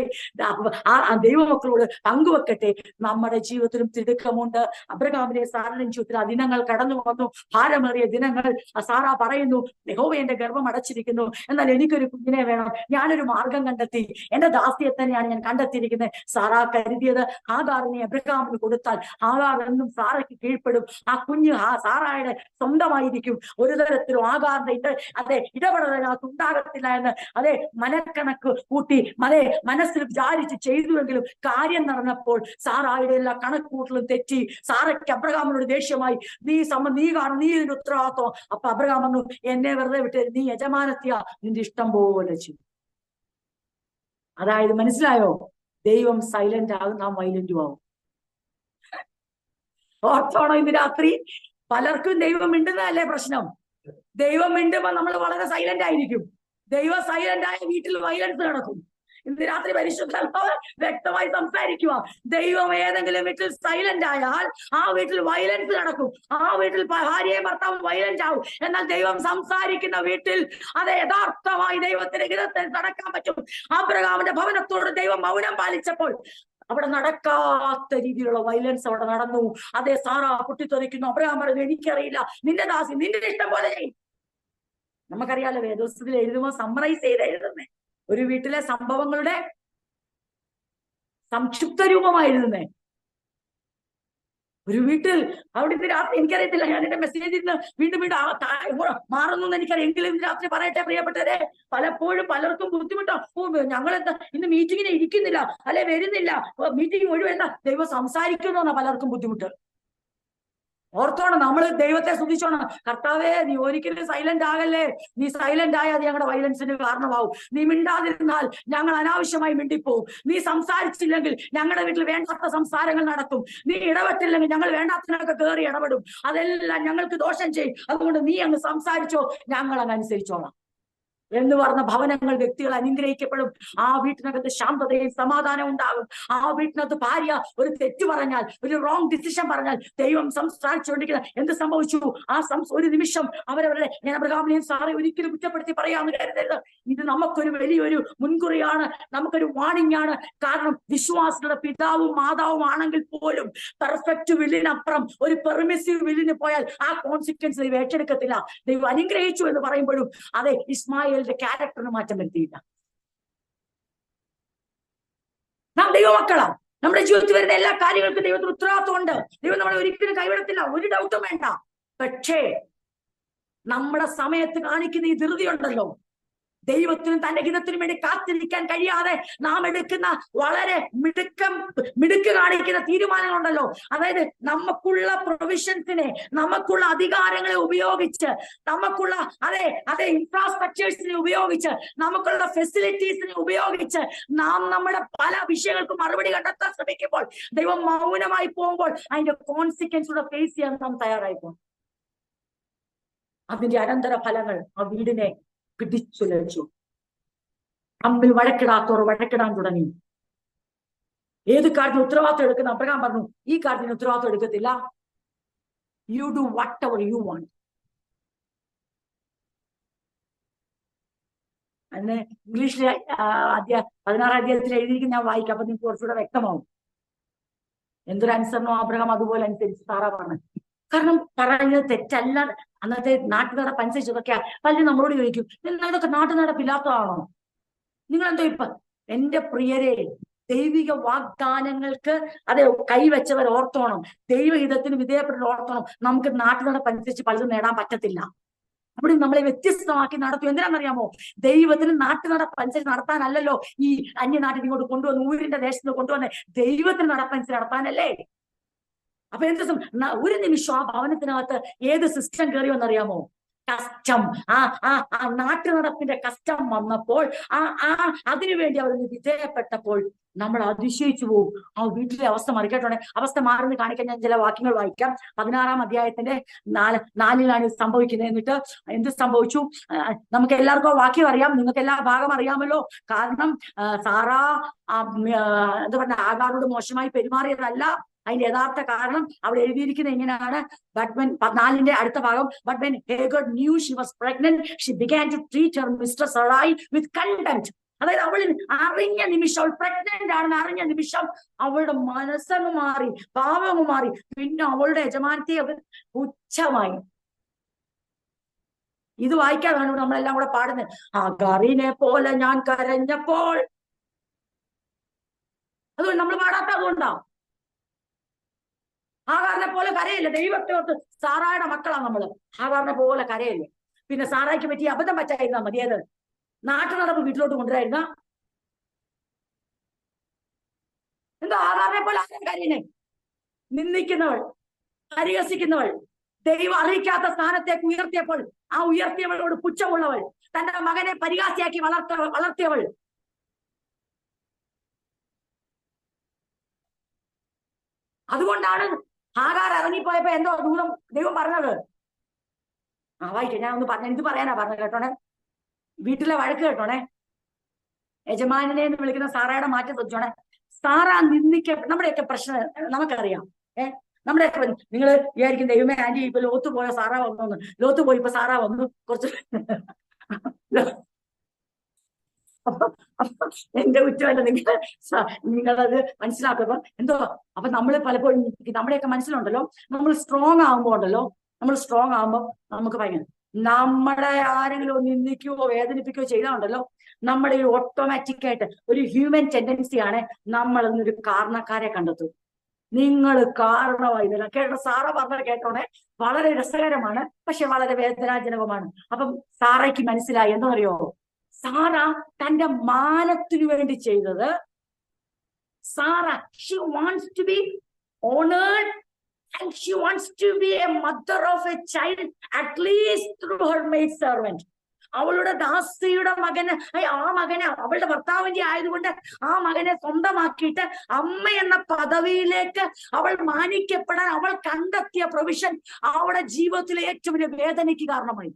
ദൈവമക്കളോട് പങ്കുവെക്കട്ടെ. നമ്മുടെ ജീവിതത്തിലും തിടുക്കമുണ്ട്. അബ്രഹാമിന്റെ സാറിന്റെ ജീവിതത്തിൽ ആ ദിനങ്ങൾ കടന്നു വന്നു, ഭാരമേറിയ ദിനങ്ങൾ. സാറ പറയുന്നു, യഹോവ എന്റെ ഗർഭം അടച്ചിരിക്കുന്നു, എന്നാൽ എനിക്കൊരു കുഞ്ഞിനെ വേണം. ഞാനൊരു മാർഗം കണ്ടെത്തി, എന്റെ ദാസിയെ തന്നെയാണ് ഞാൻ കണ്ടെത്തിയിരിക്കുന്നത്. സാറ കരുതിയത് ഹാഗാറിനെ അബ്രഹാമിന് കൊടുത്താൽ ഹാഗാർ എന്നും സാറയ്ക്ക് കീഴ്പ്പെടും, ആ കുഞ്ഞ് സാറായുടെ സ്വന്തമായിരിക്കും, ഒരു തരത്തിലും ഹാഗാറിന്റെ ഇടപെടലിനകത്ത് ഉണ്ടാകത്തില്ല എന്ന് മനക്കണക്ക് കൂട്ടി മനസ്സിൽ വിചാരിച്ച് ചെയ്തുവെങ്കിലും കാര്യം നടന്നപ്പോൾ സാറായുടെ എല്ലാ കണക്കൂട്ടലും തെറ്റി. സാറയ്ക്ക് അബ്രഹാമിനോട് ദേഷ്യമായി, നീ കാണും, നീ ഇതിന്റെ ഉത്തരവാദിത്വം. അപ്പൊ അബ്രഹാം പറഞ്ഞു, എന്നെ വെറുതെ വിട്ട് നീ യജമാനത്തിയാ, നിന്റെ ഇഷ്ടം പോലെ ചെയ്യും. അതായത് മനസ്സിലായോ? ദൈവം സൈലന്റ് ആകും, നാം വൈലന്റും ആവും. ഓർത്തോണോ ഇന്ന് രാത്രി? പലർക്കും ദൈവം മിണ്ടുന്നതല്ലേ പ്രശ്നം. ദൈവം മിണ്ടുമ്പോ നമ്മൾ വളരെ സൈലന്റ് ആയിരിക്കും. ദൈവം സൈലന്റ് ആയ വീട്ടിൽ വയലൻസ് നടക്കും. ഇന്ന് രാത്രി പരിശുദ്ധാത്മാവ് വ്യക്തമായി സംസാരിക്കുക. ദൈവം ഏതെങ്കിലും വീട്ടിൽ സൈലന്റ് ആയാൽ ആ വീട്ടിൽ വയലൻസ് നടക്കും. ആ വീട്ടിൽ ഭാര്യയും ഭർത്താവും വയലന്റ് ആവും. എന്നാൽ ദൈവം സംസാരിക്കുന്ന വീട്ടിൽ അത് യഥാർത്ഥമായി ദൈവത്തിന്റെ ഹിതത്തിൽ നടക്കാൻ പറ്റും. അബ്രഹാമിന്റെ ഭവനത്തോട് ദൈവം മൗനം പാലിച്ചപ്പോൾ അവിടെ നടക്കാത്ത രീതിയിലുള്ള വയലൻസ് അവിടെ നടന്നു. അതേ സാറ പൊട്ടിത്തെറിക്കുന്നു. അബ്രഹാം പറയുന്നു, എനിക്കറിയില്ല, നിന്റെ ദാസി നിന്റെ ഇഷ്ടം പോലെ ചെയ്യും. നമുക്കറിയാലോ, വേദോസ്തത്തിൽ എഴുതുമ്പോൾ സമ്മറൈസ് ചെയ്ത് എഴുതുന്നേ, ഒരു വീട്ടിലെ സംഭവങ്ങളുടെ സംക്ഷിപ്ത രൂപമായിരുന്നേ. ഒരു വീട്ടിൽ അവിടെ രാത്രി എനിക്കറിയത്തില്ല, ഞാൻ എന്റെ മെസ്സേജിൽ നിന്ന് വീണ്ടും മാറുന്നു എന്ന് എനിക്കറിയാം. എങ്കിലും രാത്രി പറയട്ടെ പ്രിയപ്പെട്ടവരെ, പലപ്പോഴും പലർക്കും ബുദ്ധിമുട്ടാ. ഞങ്ങളെന്താ ഇന്ന് മീറ്റിങ്ങിന് ഇരിക്കുന്നില്ല, അല്ലെ വരുന്നില്ല, മീറ്റിംഗ് ഒഴിവെന്താ, ദൈവം സംസാരിക്കുന്നു എന്നാ പലർക്കും ബുദ്ധിമുട്ട്. ഓർത്തോണം, നമ്മൾ ദൈവത്തെ സ്തുതിച്ചോണം. കർത്താവേ, നീ ഒരിക്കലും സൈലന്റ് ആകല്ലേ. നീ സൈലന്റ് ആയാൽ ഞങ്ങളുടെ വയലൻസിന് കാരണമാവും. നീ മിണ്ടാതിരുന്നാൽ ഞങ്ങൾ അനാവശ്യമായി മിണ്ടിപ്പോവും. നീ സംസാരിച്ചില്ലെങ്കിൽ ഞങ്ങളുടെ വീട്ടിൽ വേണ്ടാത്ത സംസാരങ്ങൾ നടക്കും. നീ ഇടപെട്ടില്ലെങ്കിൽ ഞങ്ങൾ വേണ്ടാത്തതിനൊക്കെ കയറി ഇടപെടും. അതെല്ലാം ഞങ്ങൾക്ക് ദോഷം ചെയ്യും. അതുകൊണ്ട് നീ അങ്ങ് സംസാരിച്ചോ, ഞങ്ങൾ അങ്ങ് അനുസരിച്ചോളാം എന്ന് പറഞ്ഞ ഭവനങ്ങൾ, വ്യക്തികൾ അനുഗ്രഹിക്കപ്പെടും. ആ വീട്ടിനകത്ത് ശാന്തതയും സമാധാനവും ഉണ്ടാകും. ആ വീട്ടിനകത്ത് ഭാര്യ ഒരു തെറ്റ് പറഞ്ഞാൽ, ഒരു റോങ് ഡിസിഷൻ പറഞ്ഞാൽ, ദൈവം സംസാരിച്ചുകൊണ്ടിരിക്കുന്ന എന്ത് സംഭവിച്ചു? ഒരു നിമിഷം അവരവരുടെ, ഞാൻ അബ്രഹാമിനെയും സാറെ ഒരിക്കലും കുറ്റപ്പെടുത്തി പറയാമെന്ന് കരുതരുത്. ഇത് നമുക്കൊരു വലിയൊരു മുൻകുറിയാണ്, നമുക്കൊരു വാണിംഗ് ആണ്. കാരണം വിശ്വാസികളുടെ പിതാവും മാതാവും ആണെങ്കിൽ പോലും പെർഫെക്റ്റ് വില്ലിനപ്പുറം ഒരു പെർമിസീവ് വില്ലിന് പോയാൽ ആ കോൺസിക്വൻസ് ദൈവം ഏറ്റെടുക്കത്തില്ല. ദൈവം അനുഗ്രഹിച്ചു എന്ന് പറയുമ്പോഴും അതെ, ഇസ്മായേലിന്റെ ക്യാരക്ടറിന് മാറ്റം വരുത്തിയില്ല. നാം ദൈവമക്കളാ, നമ്മുടെ ജീവിതത്തിൽ വരുന്ന എല്ലാ കാര്യങ്ങൾക്കും ദൈവത്തിന് ഉത്തരവാദിത്വമുണ്ട്. ദൈവം നമ്മളെ ഒരിക്കലും കൈവിടത്തില്ല, ഒരു ഡൗട്ടും വേണ്ട. പക്ഷേ നമ്മുടെ സമയത്ത് കാണിക്കുന്ന ഈ ധൃതി ഉണ്ടല്ലോ, ദൈവത്തിനും തന്റെ ഹിതത്തിനും വേണ്ടി കാത്തിരിക്കാൻ കഴിയാതെ നാം എടുക്കുന്ന വളരെ മിടുക്ക് കാണിക്കുന്ന തീരുമാനങ്ങളുണ്ടല്ലോ, അതായത് നമുക്കുള്ള പ്രൊവിഷൻസിനെ, നമുക്കുള്ള അധികാരങ്ങളെ ഉപയോഗിച്ച്, നമുക്കുള്ള അതെ ഇൻഫ്രാസ്ട്രക്ചേഴ്സിനെ ഉപയോഗിച്ച്, നമുക്കുള്ള ഫെസിലിറ്റീസിനെ ഉപയോഗിച്ച് നാം നമ്മുടെ പല വിഷയങ്ങൾക്കും മറുപടി കണ്ടെത്താൻ ശ്രമിക്കുമ്പോൾ ദൈവം മൗനമായി പോകുമ്പോൾ അതിന്റെ കോൺസിക്വൻസ് ഫേസ് ചെയ്യാൻ നാം തയ്യാറായി പോകും. അതിന്റെ അനന്തര ഫലങ്ങൾ ആ വീടിനെ പിടിച്ചുലച്ചു. തമ്മിൽ വഴക്കിടാത്തവർ വഴക്കിടാൻ തുടങ്ങി. ഏത് കാര്യത്തിന് ഉത്തരവാദിത്വം എടുക്കുന്ന അബ്രഹാം പറഞ്ഞു, ഈ കാര്യത്തിന് ഉത്തരവാദിത്വം എടുക്കത്തില്ല. You do what ever you want. അന്ന് ഇംഗ്ലീഷിലെ 16 അധ്യായത്തിൽ എഴുതിയിരിക്കുന്ന ഞാൻ വായിക്കാം, അപ്പൊ നിങ്ങൾക്ക് കുറച്ചുകൂടെ വ്യക്തമാവും. എന്തൊരു അനുസരണോ അബ്രഹാം അതുപോലെ അനുസരിച്ച് സാറാ പറഞ്ഞു. കാരണം പറയുന്നത് തെറ്റല്ല. അന്നത്തെ നാട്ടു നടപ്പനുസരിച്ചതൊക്കെയാ. പലരും നമ്മളോട് ചോദിക്കും, ഇതൊക്കെ നാട്ടു നടപ്പില്ലാത്തതാണോ? നിങ്ങളെന്തോ ഇപ്പൊ എന്റെ പ്രിയരെ, ദൈവിക വാഗ്ദാനങ്ങൾക്ക് കൈവച്ചവർ ഓർത്തോണം, ദൈവഹിതത്തിന് വിധേയപ്പെട്ടവർ ഓർത്തോണം. നമുക്ക് നാട്ടു നടപ്പനുസരിച്ച് പലതും നേടാൻ പറ്റത്തില്ല. അവിടെ നമ്മളെ വ്യത്യസ്തമാക്കി നടത്തും. എന്തിനാണെന്നറിയാമോ? ദൈവത്തിന് നാട്ടു നടപ്പനുസരിച്ച് നടത്താനല്ലല്ലോ ഈ അന്യനാട്ടിൽ ഇങ്ങോട്ട് കൊണ്ടുവന്ന്, ഊരിന്റെ ദേശത്ത് കൊണ്ടുവന്ന് ദൈവത്തിന് നടപ്പനുസരിച്ച് നടത്താനല്ലേ. അപ്പൊ ഒരു നിമിഷം ആ ഭവനത്തിനകത്ത് ഏത് സിസ്റ്റം കയറിയോന്നറിയാമോ? കസ്റ്റം. ആ നാട്ടു നടപ്പിന്റെ കസ്റ്റം വന്നപ്പോൾ, അതിനുവേണ്ടി അവരൊന്ന് വിധേയപ്പെട്ടപ്പോൾ നമ്മൾ അതിശയിച്ചു പോകും. ആ വീട്ടിലെ അവസ്ഥ മറിക്കട്ടെ. അവസ്ഥ മാറുന്ന കാണിക്കാൻ ഞാൻ ചില വാക്യങ്ങൾ വായിക്കാം. 16 അധ്യായത്തിന്റെ 4-ലാണ് ഇത് സംഭവിക്കുന്നത്. എന്നിട്ട് എന്ത് സംഭവിച്ചു? നമുക്ക് എല്ലാവർക്കും വാക്യം അറിയാം, നിങ്ങൾക്ക് എല്ലാ ഭാഗം അറിയാമല്ലോ. കാരണം സാറാ എന്താ പറഞ്ഞ ആഗാറോട് മോശമായി പെരുമാറിയതല്ല. അതിന്റെ യഥാർത്ഥ കാരണം അവിടെ എഴുതിയിരിക്കുന്നത് ഇങ്ങനെയാണ്. But when 4-ന്റെ അടുത്ത ഭാഗം, but when Hagar knew she was pregnant, she began to treat her mistress Sarai with contempt. അതായത് അവൾ അറിഞ്ഞ നിമിഷം, അവൾ പ്രഗ്നന്റ് ആണെന്ന് അറിഞ്ഞ നിമിഷം അവളുടെ മനസ്സങ്ങ് മാറി, ഭാവങ്ങ് മാറി. പിന്നെ അവളുടെ യജമാനത്തെ അവർ പുച്ഛമായി. ഇത് വായിക്കാതാണ് നമ്മളെല്ലാം കൂടെ പാടുന്നത്. ആഗാറിനെ പോലെ ഞാൻ കരഞ്ഞപ്പോൾ. അതുകൊണ്ട് നമ്മൾ പാടാത്ത അതുകൊണ്ടാവും. ആഗാറിനെ പോലെ കരയില്ല. ദൈവത്തെ ഓർത്ത് സാറായുടെ മക്കളാണ് നമ്മള്. ആഗാറിനെ പോലെ കരയില്ല. പിന്നെ സാറായ്ക്ക് പറ്റിയ അബദ്ധം പറ്റായിരുന്നാ മതി. അത് നാട്ടു നടപ്പ് വീട്ടിലോട്ട് കൊണ്ടുവരായിരുന്ന എന്തോ ആഗാറിനെ പോലെ കരയിനെ നിന്ദിക്കുന്നവൾ, പരിഹസിക്കുന്നവൾ, ദൈവം അറിയിക്കാത്ത സ്ഥാനത്തേക്ക് ഉയർത്തിയപ്പോൾ ആ ഉയർത്തിയവളോട് പുച്ഛമുള്ളവൾ, തന്റെ മകനെ പരിഹാസിയാക്കി വളർത്തിയവൾ. അതുകൊണ്ടാണ് ആഗാർ ഇറങ്ങിപ്പോയപ്പോ എന്തോ ദൈവം പറഞ്ഞത്. വായിക്കേ, ഞാൻ ഒന്ന് പറഞ്ഞു, ഇത് പറയാനാ പറഞ്ഞത് കേട്ടോണേ. വീട്ടിലെ വഴക്ക് കേട്ടോണേ. യജമാനെ എന്ന് വിളിക്കുന്ന സാറയുടെ മാറ്റം ശ്രദ്ധിച്ചോണേ. സാറാ നമ്മുടെയൊക്കെ പ്രശ്നം നമുക്കറിയാം. നമ്മുടെയൊക്കെ നിങ്ങൾ വിചാരിക്കും ദൈവമേ ആന്റി ഇപ്പൊ ലോത്ത് പോയ സാറാ വന്നു, ലോത്ത് പോയി ഇപ്പൊ സാറാ വന്നു, കുറച്ച് എന്റെ കുറ്റമല്ല. നിങ്ങളത് മനസ്സിലാക്കുമ്പോ എന്തോ. അപ്പൊ നമ്മൾ പലപ്പോഴും നമ്മുടെയൊക്കെ മനസ്സിലുണ്ടല്ലോ, നമ്മൾ സ്ട്രോങ് ആകുമ്പോ നമുക്ക് ഭയങ്കര, നമ്മളെ ആരെങ്കിലും നിന്ദിക്കുകയോ വേദനിപ്പിക്കുകയോ ചെയ്താലുണ്ടല്ലോ, നമ്മുടെ ഒരു ഓട്ടോമാറ്റിക് ആയിട്ട് ഒരു ഹ്യൂമൻ ടെൻഡൻസിയാണ് നമ്മൾ അതിനൊരു കാരണക്കാരെ കണ്ടെത്തും. നിങ്ങൾ കാരണമായില്ല. കേട്ടോ, സാറ പറഞ്ഞത് കേട്ടോണേ, വളരെ രസകരമാണ്, പക്ഷെ വളരെ വേദനാജനകമാണ്. അപ്പം സാറയ്ക്ക് മനസ്സിലായി എന്താണെന്നറിയോ? സാറ തന്റെ മാനത്തിനു വേണ്ടി ചെയ്തത്, Sara she wants to be honored and she wants to be a mother of a child at least through her maid servant. അവളുടെ ദാസിയുടെ മകന്, ആ മകനെ അവളുടെ ഭർത്താവിന്റെ ആയതുകൊണ്ട് ആ മകനെ സ്വന്തമാക്കിയിട്ട് അമ്മ എന്ന പദവിയിലേക്ക് അവൾ മാനിക്കപ്പെടാൻ അവൾ കണ്ടെത്തിയ പ്രൊവിഷൻ അവളുടെ ജീവിതത്തിലെ ഏറ്റവും വലിയ വേദനയ്ക്ക് കാരണമായി.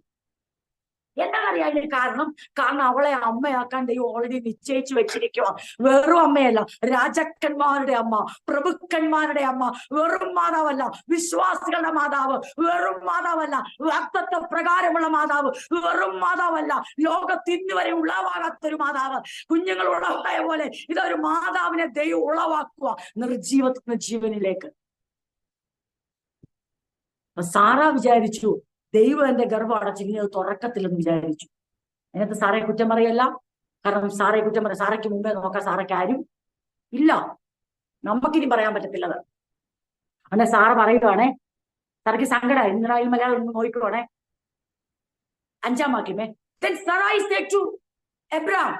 എന്താ അറിയാൻ കാരണം അവളെ അമ്മയാക്കാൻ ദൈവം ഓൾറെഡി നിശ്ചയിച്ചു വെച്ചിരിക്കുക. വെറും അമ്മയല്ല, രാജാക്കന്മാരുടെ അമ്മ, പ്രഭുക്കന്മാരുടെ അമ്മ. വെറും മാതാവല്ല, വിശ്വാസികളുടെ മാതാവ്. വെറും മാതാവല്ല, വാഗ്ദത്ത പ്രകാരമുള്ള മാതാവ്. വെറും മാതാവല്ല, ലോകത്തിന്ന് വരെ ഉളവാകാത്തൊരു മാതാവ്. കുഞ്ഞുങ്ങൾ ഉളവായ പോലെ ഇതൊരു മാതാവിനെ ദൈവം ഉളവാക്കുക നിർജീവത്തിന് ജീവനിലേക്ക്. സാറ വിചാരിച്ചു ദൈവം എന്റെ ഗർഭം അടച്ചിങ്ങനെ അത് തുറക്കത്തില്ലെന്ന് വിചാരിച്ചു. അതിനകത്ത് സാറയെ കുറ്റം പറയല്ല. കാരണം സാറയെ കുറ്റം പറയാം, സാറയ്ക്ക് മുമ്പേ നോക്കാൻ സാറയ്ക്ക് ആരും ഇല്ല. നമുക്കിനി പറയാൻ പറ്റത്തില്ലത്. അങ്ങനെ സാറ് പറയുവാണേ, സാറയ്ക്ക് സങ്കടമായി. ഇന്നറായാലും മലയാളം ഒന്ന് നോക്കുവാണേ, 5-ാം വാക്യമേ. Then Sarai said to Abraham,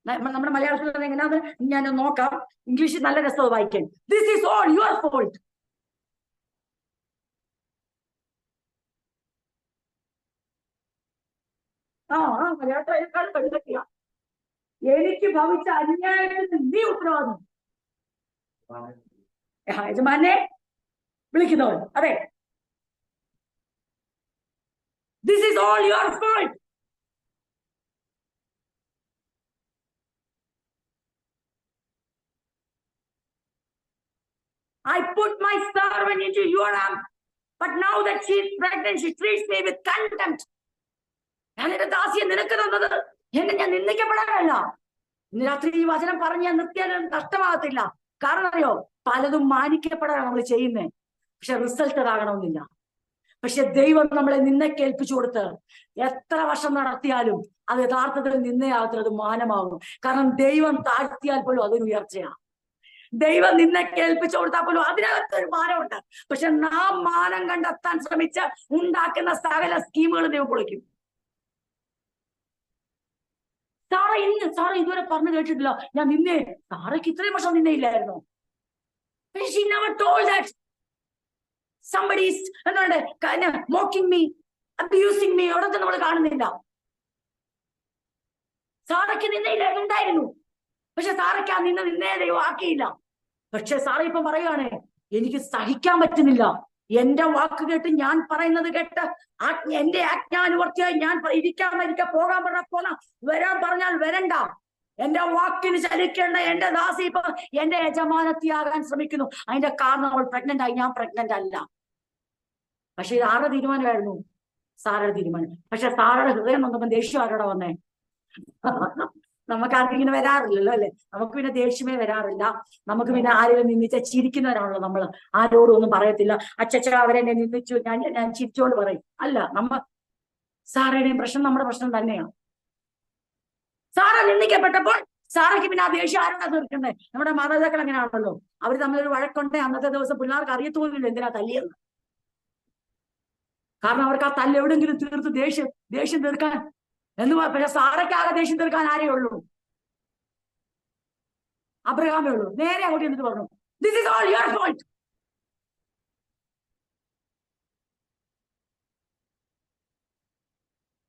നമ്മുടെ മലയാളത്തിൽ എങ്ങനെയാന്ന് ഞാൻ നോക്കാം, ഇംഗ്ലീഷിൽ നല്ല രസം വായിക്കാൻ. This is all your fault. മലയാളത്തിനേക്കാൾ കടുതട്ടില്ല. എനിക്ക് ഭവിച്ച അന്യായത്തിന് നീ ഉത്തരവാദി. യജമാനെ വിളിക്കുന്നവൻ, അതെ, this is all your fault. I put my servant into your arms, but now that she is pregnant, she treats me with contempt. ഞാൻ എന്റെ ദാസിയെ നിനക്ക് തന്നത് എന്നെ ഞാൻ നിന്ദിക്കപ്പെടാനല്ല. ഇന്ന് രാത്രി ഈ വചനം പറഞ്ഞ് ഞാൻ നിർത്തിയാലും നഷ്ടമാകത്തില്ല. കാരണം അറിയോ, പലതും മാനിക്കപ്പെടാനാണ് നമ്മൾ ചെയ്യുന്നത്, പക്ഷെ റിസൾട്ട് ആകണമെന്നില്ല. പക്ഷെ ദൈവം നമ്മളെ നിന്നേൽപ്പിച്ചു കൊടുത്ത് എത്ര വർഷം നടത്തിയാലും അത് യഥാർത്ഥത്തിൽ നിന്നയാകത്തില്ല, അത് മാനമാകും. കാരണം ദൈവം താഴ്ത്തിയാൽ പോലും അതൊരു ഉയർച്ചയാണ്. ദൈവം നിന്നെ കേൾപ്പിച്ചു കൊടുത്താൽ പോലും അതിനകത്തൊരു മാനമുണ്ട്. പക്ഷെ നാം മാനം കണ്ടെത്താൻ ശ്രമിച്ച് ഉണ്ടാക്കുന്ന സകല സ്കീമുകൾ ദൈവം പൊളിക്കും. സാറ ഇതുവരെ പറഞ്ഞു കേട്ടിട്ടില്ല ഞാൻ നിന്നെ. സാറയ്ക്ക് ഇത്രയും വർഷം നിന്നയില്ലായിരുന്നു. She never told that somebody is mocking me, abusing me. എവിടത്തെ നമ്മൾ കാണുന്നില്ല. സാറയ്ക്ക് നിന്നയില്ലായിരുന്നു, പക്ഷെ സാറയ്ക്ക് ആ നിന്നെ ദൈവം ആക്കിയില്ല. പക്ഷെ സാറ ഇപ്പം പറയുകയാണ്, എനിക്ക് സഹിക്കാൻ പറ്റുന്നില്ല. എന്റെ വാക്ക് കേട്ട്, ഞാൻ പറയുന്നത് കേട്ട്, എന്റെ ആജ്ഞാനുവർത്തിയായി ഞാൻ ഇരിക്കാൻ പോകാൻ പറഞ്ഞ വരാൻ പറഞ്ഞാൽ വരണ്ട. എന്റെ വാക്കിന് ചലിക്കേണ്ട എന്റെ ദാസി ഇപ്പൊ എന്റെ യജമാനത്തിയാകാൻ ശ്രമിക്കുന്നു. അതിന്റെ കാരണം അവൾ പ്രഗ്നന്റ് ആയി, ഞാൻ പ്രഗ്നന്റ് അല്ല. പക്ഷെ ഇത് ആരുടെ തീരുമാനമായിരുന്നു? സാറയുടെ തീരുമാനം. പക്ഷെ സാറയുടെ ഹൃദയം വന്നപ്പോ ദേഷ്യം ആരോടെ വന്നേ? നമുക്ക് ആർക്കും ഇങ്ങനെ വരാറില്ലല്ലോ, അല്ലെ? നമുക്ക് പിന്നെ ദേഷ്യമേ വരാറില്ല. നമുക്ക് പിന്നെ ആരെങ്കിലും നിന്ദിച്ച ചിരിക്കുന്നവരാണല്ലോ നമ്മൾ. ആരോടും ഒന്നും പറയത്തില്ല. അച്ചച്ച അവരെന്നെ നിന്ദിച്ചു, ഞാൻ ചിരിച്ചോണ്ട് പറയും. അല്ല, സാറയുടെയും പ്രശ്നം നമ്മുടെ പ്രശ്നം തന്നെയാണ്. സാറ നിന്ദിക്കപ്പെട്ടപ്പോൾ സാറയ്ക്ക് പിന്നെ ആ ദേഷ്യം ആരോടാ തീർക്കണ്ടേ? നമ്മുടെ മാതാപിതാക്കൾ അങ്ങനെയാണല്ലോ. അവർ തമ്മിലൊരു വഴക്കുണ്ടേ അന്നത്തെ ദിവസം പിള്ളേർക്ക് അറിയത്തോന്നില്ല എന്തിനാ തല്ലിയെന്ന്. കാരണം അവർക്ക് ആ തല്ല് എവിടെയെങ്കിലും തീർത്ത് ദേഷ്യം തീർക്കാൻ എന്ന്. പക്ഷെ സാറയ്ക്കാകെ ദേഷ്യം തീർക്കാൻ ആരേ ഉള്ളൂ? അബ്രഹാമേ ഉള്ളൂ. നേരെ അങ്ങോട്ട് എന്നിട്ട് പറഞ്ഞു, this is all your fault.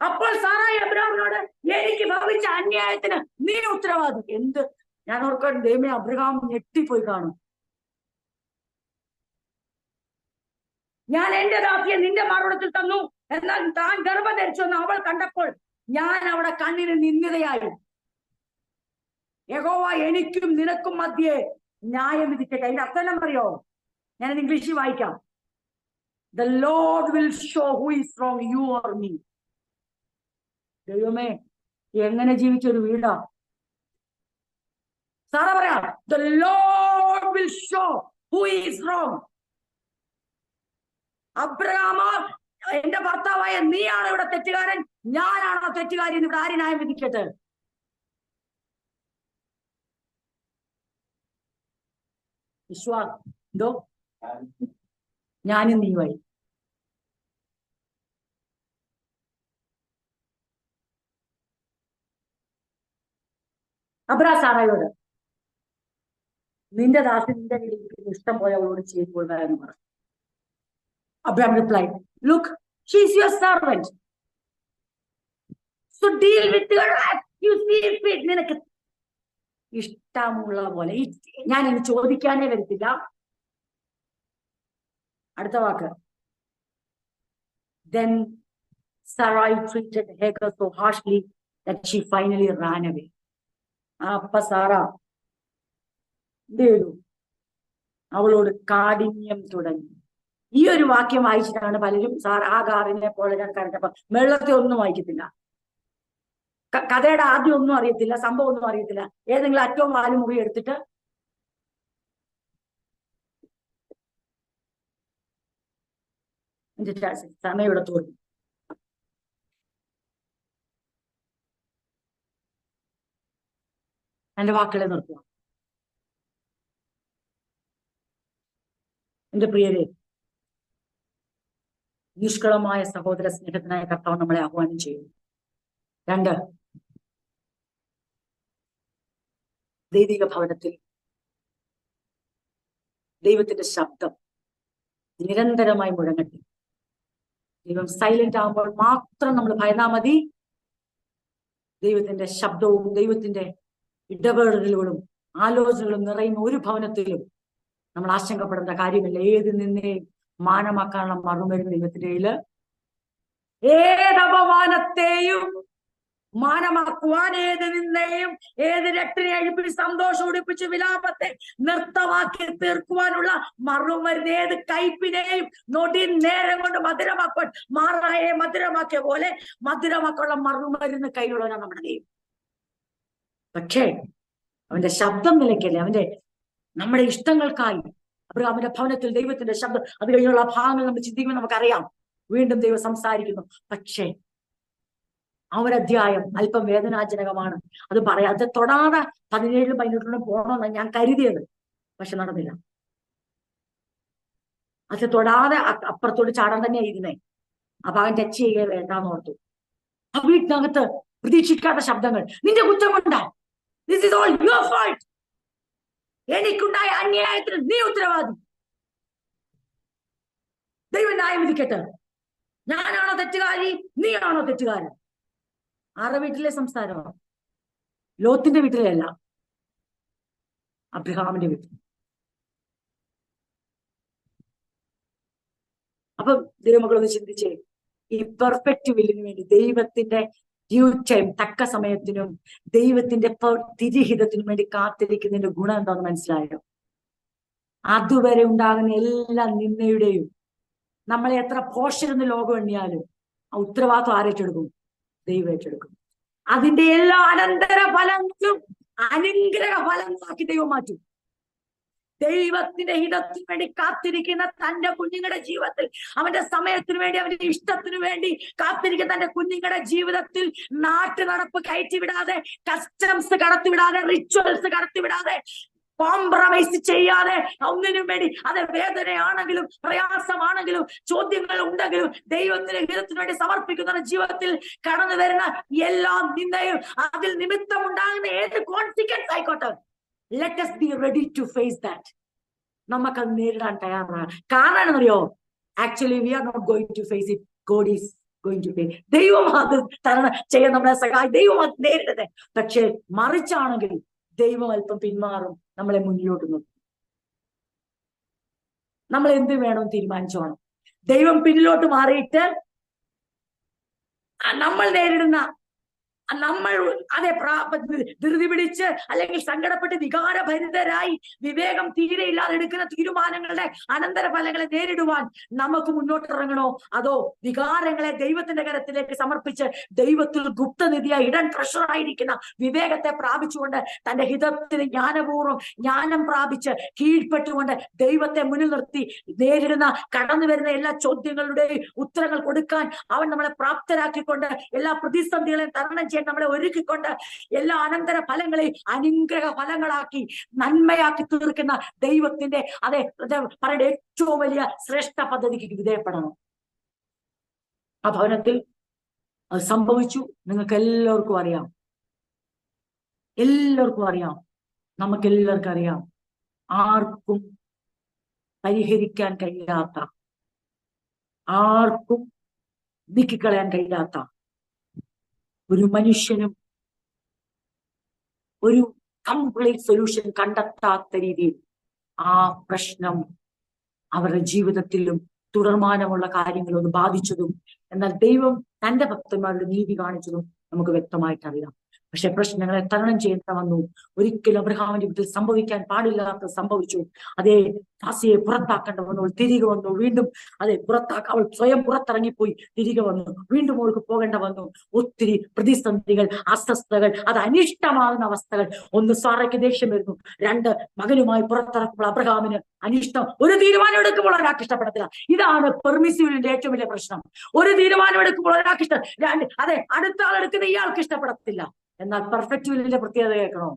അപ്പോൾ സാറായി അബ്രഹാമിനോട്, എനിക്ക് ഭവിച്ച അന്യായത്തിന് നീ ഉത്തരവാദി. എന്ത്? ഞാൻ ഓർക്കാൻ, ദൈവമേ, അബ്രഹാം ഞെട്ടിപ്പോയി കാണും. ഞാൻ എന്റെ ദാസിയെ നിന്റെ മാറുടത്തിൽ തന്നു, എന്നാൽ താൻ ഗർഭം ധരിച്ചെന്ന് അവൾ കണ്ടപ്പോൾ ഞാൻ അവിടെ കണ്ണിന് നിന്ദിതയായി. യഹോവ എനിക്കും നിനക്കും മധ്യേ ന്യായം വിധിക്കട്ടെ. അതിന്റെ അർത്ഥം പറയോ? ഞാൻ ഇംഗ്ലീഷിൽ വായിക്കാം. The Lord will show who is wrong, you or me. ദൈവമേ, എങ്ങനെ ജീവിച്ചൊരു വീടാ. സാറ പറയാ, The Lord will show who is wrong. അബ്രഹാമ, എന്റെ ഭർത്താവായ നീയാണ് ഇവിടെ തെറ്റുകാരൻ, ഞാനാണോ തെറ്റുകാരി എന്ന് ഇവിടെ ആര് ന്യായം വിധിക്കട്ടെ? വിശ്വാസം എന്തോ ഞാനും നീയുമായി. അബ്രാ സാറയോട്, നിന്റെ ദാസി നിന്റെ വീട്ടിൽ ഇഷ്ടം പോലെ അവളോട് ചെയ്തു കൊള്ളുക എന്ന് പറഞ്ഞു. Abraham replied, look, she is your servant, so deal with her as you see fit. നിനക്ക് ഇഷ്ടമുള്ള പോലെ. ഞാൻ ഇനി ചോദിക്കാനേ വരത്തില്ല. അടുത്ത വാക്ക്, then Sarai treated Hagar so harshly that she finally ran away. അപ്പൊ സാറ എന്ത് ചെയ്തു? അവളോട് കാഠിന്യം തുടങ്ങി. ഈ ഒരു വാക്യം വായിച്ചിട്ടാണ് പലരും ആഗാറിനെ പോലെ ഞാൻ കണ്ടപ്പോ വെള്ളത്തെ ഒന്നും വായിക്കത്തില്ല, കഥയുടെ ആദ്യം ഒന്നും അറിയത്തില്ല, സംഭവം ഒന്നും അറിയത്തില്ല. ഏതെങ്കിലും അറ്റവും വാലും മുറി എടുത്തിട്ട് സമയം ഇവിടെ തോന്നി. എന്റെ വാക്കുകളെ നിർത്തുക. എന്റെ പ്രിയരെ, നിഷ്കളമായ സഹോദര സ്നേഹത്തിനായ കർത്താവ് നമ്മളെ ആഹ്വാനം ചെയ്യുന്നു. 2, ദൈവിക ഭവനത്തിൽ ദൈവത്തിന്റെ ശബ്ദം നിരന്തരമായി മുഴങ്ങട്ടെ. ദൈവം സൈലന്റ് ആകുമ്പോൾ മാത്രം നമ്മൾ ഭയന്നാ മതി. ദൈവത്തിന്റെ ശബ്ദവും ദൈവത്തിന്റെ ഇടപെടലുകളും ആലോചനകളും നിറയുന്ന ഒരു ഭവനത്തിലും നമ്മൾ ആശങ്കപ്പെടേണ്ട കാര്യമില്ല. ഏത് നിന്നെയും മാനമാക്കാനുള്ള മറുമരുന്ന് ദൈവത്തിന്റെ കയ്യില്. ഏത് അപമാനത്തെയും മാനമാക്കുവാൻ, ഏത് നിന്നെയും ഏത് രട്ടിനെ അഴിപ്പിച്ച് സന്തോഷം ഉടിപ്പിച്ച് വിലാപത്തെ നൃത്തമാക്കി തീർക്കുവാനുള്ള മറുമരുന്ന്, ഏത് കയ്പിനെയും നൊടി നേരം കൊണ്ട് മധുരമാക്കുവാൻ മാറായെ മധുരമാക്കിയ പോലെ മധുരമാക്കാനുള്ള മറുമരുന്ന് കയ്യിലുള്ളവനാണ് നമ്മുടെ ദൈവം. പക്ഷേ അവന്റെ ശബ്ദം നിലയ്ക്കല്ലേ. നമ്മുടെ ഇഷ്ടങ്ങൾക്കായി അബ്രഹാമിന്റെ ഭവനത്തിൽ ദൈവത്തിന്റെ ശബ്ദം, അത് കഴിഞ്ഞുള്ള ഭാഗങ്ങൾ നമ്മൾ ചിന്തിക്കുമ്പോൾ നമുക്കറിയാം വീണ്ടും ദൈവം സംസാരിക്കുന്നു. പക്ഷേ ആ ഒരു അധ്യായം അല്പം വേദനാജനകമാണ്. അത് പറയാതെ തൊടാതെ 17 18 പോകണമെന്നാണ് ഞാൻ കരുതിയത്. പക്ഷെ നടന്നില്ല. അത് തൊടാതെ അപ്പുറത്തോട് ചാടാൻ തന്നെ ഇരുന്നേ. ആ ഭാഗം ടച്ച് ചെയ്യുക വേണ്ടാന്ന് ഓർത്തു. ആ വീട്ടിനകത്ത് പ്രതീക്ഷിക്കാത്ത ശബ്ദങ്ങൾ. നിന്റെ കുറ്റം കൊണ്ടാ, this is all your fault, എനിക്കുണ്ടായ അന്യായത്തിന് നീ ഉത്തരവാദി, ദൈവം ന്യായം വിധിക്കട്ടെ, ഞാനാണോ തെറ്റുകാരി, നീയാണോ തെറ്റുകാരൻ. ആരുടെ വീട്ടിലെ സംസാരമാണ്? ലോത്തിന്റെ വീട്ടിലെ അല്ല, അബ്രഹാമിന്റെ വീട്ടിൽ. അപ്പൊ ദൈവമക്കളൊന്ന് ചിന്തിച്ചേ, ഈ പെർഫെക്റ്റ് വില്ലിന് വേണ്ടി ദൈവത്തിന്റെ ഡ്യൂ ടൈം, തക്ക സമയത്തിനും ദൈവത്തിന്റെ തിരിഹിതത്തിനും വേണ്ടി കാത്തിരിക്കുന്നതിന്റെ ഗുണം എന്താണെന്ന് മനസ്സിലായോ? അതുവരെ ഉണ്ടാകുന്ന എല്ലാ നിന്നയുടെയും, നമ്മളെ എത്ര പോഷരെന്ന് ലോകം എണ്ണിയാലും ആ ഉത്തരവാദിത്വം ആരേറ്റെടുക്കും? ദൈവം ഏറ്റെടുക്കും. അതിന്റെ എല്ലാ അനന്തര ഫലങ്ങളും അനുഗ്രഹ ഫലങ്ങളാക്കി ദൈവം മാറ്റും. ദൈവത്തിന്റെ ഹിതത്തിന് വേണ്ടി കാത്തിരിക്കുന്ന തന്റെ കുഞ്ഞുങ്ങളുടെ ജീവിതത്തിൽ, അവന്റെ സമയത്തിന് വേണ്ടി, അവന്റെ ഇഷ്ടത്തിന് വേണ്ടി കാത്തിരിക്കുന്ന തന്റെ കുഞ്ഞുങ്ങളുടെ ജീവിതത്തിൽ നാട്ടു നടപ്പ് കയറ്റിവിടാതെ, കസ്റ്റംസ് കടത്തിവിടാതെ, റിച്വൽസ് കടത്തിവിടാതെ, കോംപ്രമൈസ് ചെയ്യാതെ, ഒന്നിനും വേണ്ടി അത് വേദനയാണെങ്കിലും പ്രയാസമാണെങ്കിലും ചോദ്യങ്ങൾ ഉണ്ടെങ്കിലും ദൈവത്തിന്റെ ഹിതത്തിന് വേണ്ടി സമർപ്പിക്കുന്ന ജീവിതത്തിൽ കടന്നു വരുന്ന എല്ലാ നിന്ദയും, അതിൽ നിമിത്തം ഉണ്ടാകുന്ന ഏത് കോൺസിക്വൻസ് ആയിക്കോട്ടെ, let us be ready to face that. നമുക്കത് നേരിടാൻ തയ്യാറാണ്. കാരണം എന്നറിയോ, actually we are not going to face it, God is going to face. ദൈവം അത് തരണം ചെയ്യാൻ നമ്മളെ സഹായിക്കും. ദൈവം അത് നേരിടട്ടെ. പക്ഷെ മറിച്ചാണെങ്കിൽ ദൈവം അല്പം പിന്മാറും, നമ്മളെ മുന്നിലോട്ട് നോക്കും. നമ്മൾ എന്ത് വേണമെന്ന് തീരുമാനിച്ചോണം. ദൈവം പിന്നിലോട്ട് മാറിയിട്ട് നമ്മൾ നേരിടുന്ന, നമ്മൾ അതെ ധൃതി പിടിച്ച് അല്ലെങ്കിൽ സങ്കടപ്പെട്ട് വികാരഭരിതരായി വിവേകം തീരെ ഇല്ലാതെ എടുക്കുന്ന തീരുമാനങ്ങളുടെ അനന്തര ഫലങ്ങളെ നേരിടുവാൻ നമുക്ക് മുന്നോട്ടിറങ്ങണോ? അതോ വികാരങ്ങളെ ദൈവത്തിന്റെ കരത്തിലേക്ക് സമർപ്പിച്ച് ദൈവത്തിൽ ഗുപ്തനിധിയായി ഇടൻ ട്രഷറായിരിക്കുന്ന വിവേകത്തെ പ്രാപിച്ചുകൊണ്ട് തന്റെ ഹിതത്തിന് ജ്ഞാനം പ്രാപിച്ച് കീഴ്പ്പെട്ടുകൊണ്ട് ദൈവത്തെ മുന്നിൽ നിർത്തി നേരിടുന്ന കടന്നു വരുന്ന എല്ലാ ചോദ്യങ്ങളുടെയും ഉത്തരങ്ങൾ കൊടുക്കാൻ അവൻ നമ്മളെ പ്രാപ്തരാക്കിക്കൊണ്ട് എല്ലാ പ്രതിസന്ധികളെയും തരണം ചെയ്യാൻ നമ്മളെ ഒരുക്കിക്കൊണ്ട് എല്ലാ അനന്തര ഫലങ്ങളെയും അനുഗ്രഹ ഫലങ്ങളാക്കി നന്മയാക്കി തീർക്കുന്ന ദൈവത്തിന്റെ പറയേണ്ട ഏറ്റവും വലിയ ശ്രേഷ്ഠ പദ്ധതിക്ക് വിധേയപ്പെടണം. ആ ഭവനത്തിൽ അത് സംഭവിച്ചു. നിങ്ങൾക്ക് എല്ലാവർക്കും അറിയാം, നമുക്കെല്ലാവർക്കും അറിയാം. ആർക്കും പരിഹരിക്കാൻ കഴിയാത്ത, ആർക്കും നീക്കിക്കളയാൻ കഴിയാത്ത, ഒരു മനുഷ്യനും ഒരു കംപ്ലീറ്റ് സൊല്യൂഷൻ കണ്ടെത്താത്ത രീതിയിൽ ആ പ്രശ്നം അവരുടെ ജീവിതത്തിലും തുടർമാനമുള്ള കാര്യങ്ങളൊന്ന് ബാധിച്ചതും, എന്നാൽ ദൈവം തന്റെ ഭക്തന്മാരുടെ നീതി കാണിച്ചതും നമുക്ക് വ്യക്തമായിട്ടറിയാം. പക്ഷെ പ്രശ്നങ്ങളെ തരണം ചെയ്യേണ്ട വന്നു. ഒരിക്കലും അബ്രഹാമിന്റെ വീട്ടിൽ സംഭവിക്കാൻ പാടില്ലാത്തത് സംഭവിച്ചു. അതേ ദാസിയെ പുറത്താക്കേണ്ട വന്നു, തിരികെ വന്നു. വീണ്ടും അവൾ സ്വയം പുറത്തിറങ്ങിപ്പോയി, തിരികെ വന്നു. വീണ്ടും അവൾക്ക് പോകേണ്ട വന്നു. ഒത്തിരി പ്രതിസന്ധികൾ, അസ്വസ്ഥതകൾ, അത് അനിഷ്ടമാകുന്ന അവസ്ഥകൾ. ഒന്ന്, സാറയ്ക്ക് ദേഷ്യം വരുന്നു. 2, മകനുമായി പുറത്തിറക്കുമ്പോൾ അബ്രഹാമിന് അനിഷ്ടം. ഒരു തീരുമാനം എടുക്കുമ്പോൾ ഒരാൾക്ക് ഇഷ്ടപ്പെടത്തില്ല. ഇതാണ് പെർമിസീവിന്റെ ഏറ്റവും വലിയ പ്രശ്നം. ഒരു തീരുമാനം എടുക്കുമ്പോൾ ഒരാൾക്ക് ഇഷ്ടം, അതെ അടുത്ത ആളെടുക്കുന്ന ഇയാൾക്ക് ഇഷ്ടപ്പെടത്തില്ല. എന്നാൽ പെർഫെക്റ്റ് വില്ലിന്റെ പ്രത്യേകത കേൾക്കണോ?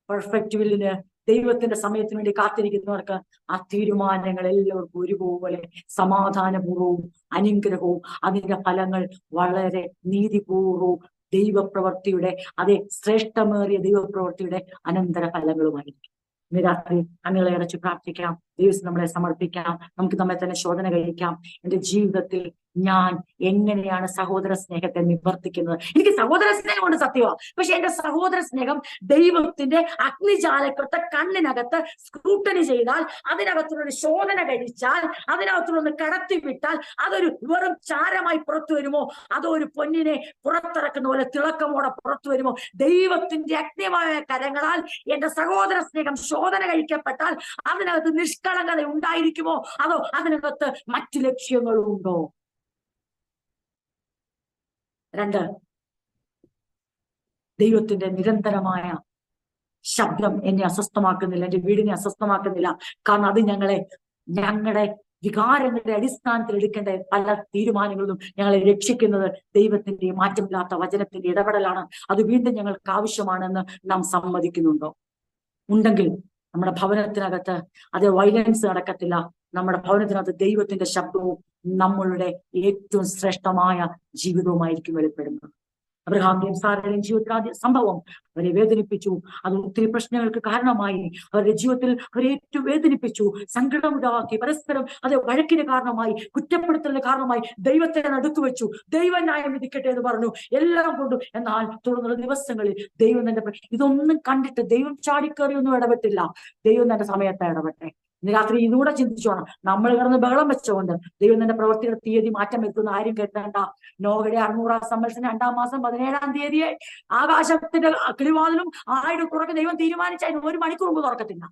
പെർഫെക്റ്റ് വില്ലിന് ദൈവത്തിന്റെ സമയത്തിന് വേണ്ടി കാത്തിരിക്കുന്നവർക്ക് ആ തീരുമാനങ്ങൾ എല്ലാവർക്കും ഒരുപോലെ സമാധാനപൂർവവും അനുഗ്രഹവും അതിന്റെ ഫലങ്ങൾ വളരെ നീതിപൂർവവും ദൈവപ്രവൃത്തിയുടെ അതേ ശ്രേഷ്ഠമേറിയ ദൈവപ്രവൃത്തിയുടെ അനന്തര ഫലങ്ങളുമായിരിക്കും. ഇന്ന് രാത്രി കണ്ണുകളെ അടച്ച് പ്രാർത്ഥിക്കാം, ദൈവം നമ്മളെ സമർപ്പിക്കാം, നമുക്ക് നമ്മെ തന്നെ ശോധന കഴിക്കാം. എന്റെ ജീവിതത്തിൽ ഞാൻ എങ്ങനെയാണ് സഹോദര സ്നേഹത്തെ നിവർത്തിക്കുന്നത്? എനിക്ക് സഹോദര സ്നേഹമുണ്ട് സത്യമാണ്, പക്ഷെ എന്റെ സഹോദര സ്നേഹം ദൈവത്തിന്റെ അഗ്നിജാലക്കൃത്ത കണ്ണിനകത്ത് സ്ക്രൂട്ടനി ചെയ്താൽ, അതിനകത്തുള്ള ശോധന കഴിച്ചാൽ, അതിനകത്തുള്ള കടത്തിവിട്ടാൽ അതൊരു വെറും ചാരമായി പുറത്തു വരുമോ, അതോ ഒരു പൊന്നിനെ പുറത്തിറക്കുന്ന പോലെ തിളക്കമോടെ പുറത്തു വരുമോ? ദൈവത്തിന്റെ അഗ്നിമായ കരങ്ങളാൽ എന്റെ സഹോദര സ്നേഹം ശോധന കഴിക്കപ്പെട്ടാൽ അതിനകത്ത് നിഷ്കളങ്കത ഉണ്ടായിരിക്കുമോ, അതോ അതിനകത്ത് മറ്റു ലക്ഷ്യങ്ങളുണ്ടോ? 2, ദൈവത്തിന്റെ നിരന്തരമായ ശബ്ദം എന്നെ അസ്വസ്ഥമാക്കുന്നില്ല, എന്റെ വീടിനെ അസ്വസ്ഥമാക്കുന്നില്ല. കാരണം അത് ഞങ്ങളുടെ വികാരങ്ങളുടെ അടിസ്ഥാനത്തിൽ എടുക്കേണ്ട പല തീരുമാനങ്ങളിലും ഞങ്ങളെ രക്ഷിക്കുന്നത് ദൈവത്തിന്റെ മാറ്റമില്ലാത്ത വചനത്തിന്റെ ഇടപെടലാണ്. അത് വീണ്ടും ഞങ്ങൾക്ക് ആവശ്യമാണെന്ന് നാം സമ്മതിക്കുന്നുണ്ടോ? ഉണ്ടെങ്കിൽ നമ്മുടെ ഭവനത്തിനകത്ത് അത് വയലൻസ് നടക്കത്തില്ല. നമ്മുടെ ഭവനത്തിനകത്ത് ദൈവത്തിന്റെ ശബ്ദവും നമ്മളുടെ ഏറ്റവും ശ്രേഷ്ഠമായ ജീവിതവുമായിരിക്കും വെളിപ്പെടുന്നത്. അബ്രഹാമിന്റെയും സാറയുടെയും ജീവിതത്തിൽ ആദ്യ സംഭവം അവരെ വേദനിപ്പിച്ചു. അത് ഒത്തിരി പ്രശ്നങ്ങൾക്ക് കാരണമായി. അവരുടെ ജീവിതത്തിൽ അവരെ ഏറ്റവും വേദനിപ്പിച്ചു, സങ്കടമുണ്ടാക്കി, പരസ്പരം അത് വഴക്കിന് കാരണമായി, കുറ്റപ്പെടുത്തലിന് കാരണമായി. ദൈവത്തെ നടുക്ക് വെച്ചു, ദൈവം ന്യായം വിധിക്കട്ടെ എന്ന് പറഞ്ഞു, എല്ലാം കൊണ്ടു. എന്നാൽ തുടർന്നുള്ള ദിവസങ്ങളിൽ ദൈവം തന്റെ ഇതൊന്നും കണ്ടിട്ട് ദൈവം ചാടിക്കറിയൊന്നും ഇടപെട്ടില്ല. ദൈവം തന്റെ സമയത്ത് ഇടപെട്ടെ. ഇന്ന് രാത്രി ഇതുകൂടെ ചിന്തിച്ചോണം. നമ്മൾ കിടന്ന് ബഹളം വെച്ചുകൊണ്ട് ദൈവം തന്റെ പ്രവൃത്തിയുടെ തീയതി മാറ്റം വരുത്തുന്ന ആരും കേൾക്കണ്ട. നോഹയുടെ 600 സംവത്സരം 2-ാം മാസം 17-ാം തീയതിയെ ആകാശത്തിന്റെ കിളിവാതിലും 1000 തുറക്ക് ദൈവം തീരുമാനിച്ചതിന് 1 മണിക്കൂർ മുമ്പ് തുറക്കത്തില്ല.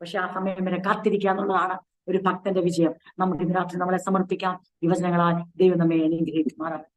പക്ഷെ ആ സമയം വരെ കാത്തിരിക്കുക എന്നുള്ളതാണ് ഒരു ഭക്തന്റെ വിജയം. നമുക്ക് ഇന്ന് രാത്രി നമ്മളെ സമർപ്പിക്കാം. യുവജനങ്ങളാൽ ദൈവം നമ്മെ അനുഗ്രഹിക്കുമാറാകട്ടെ.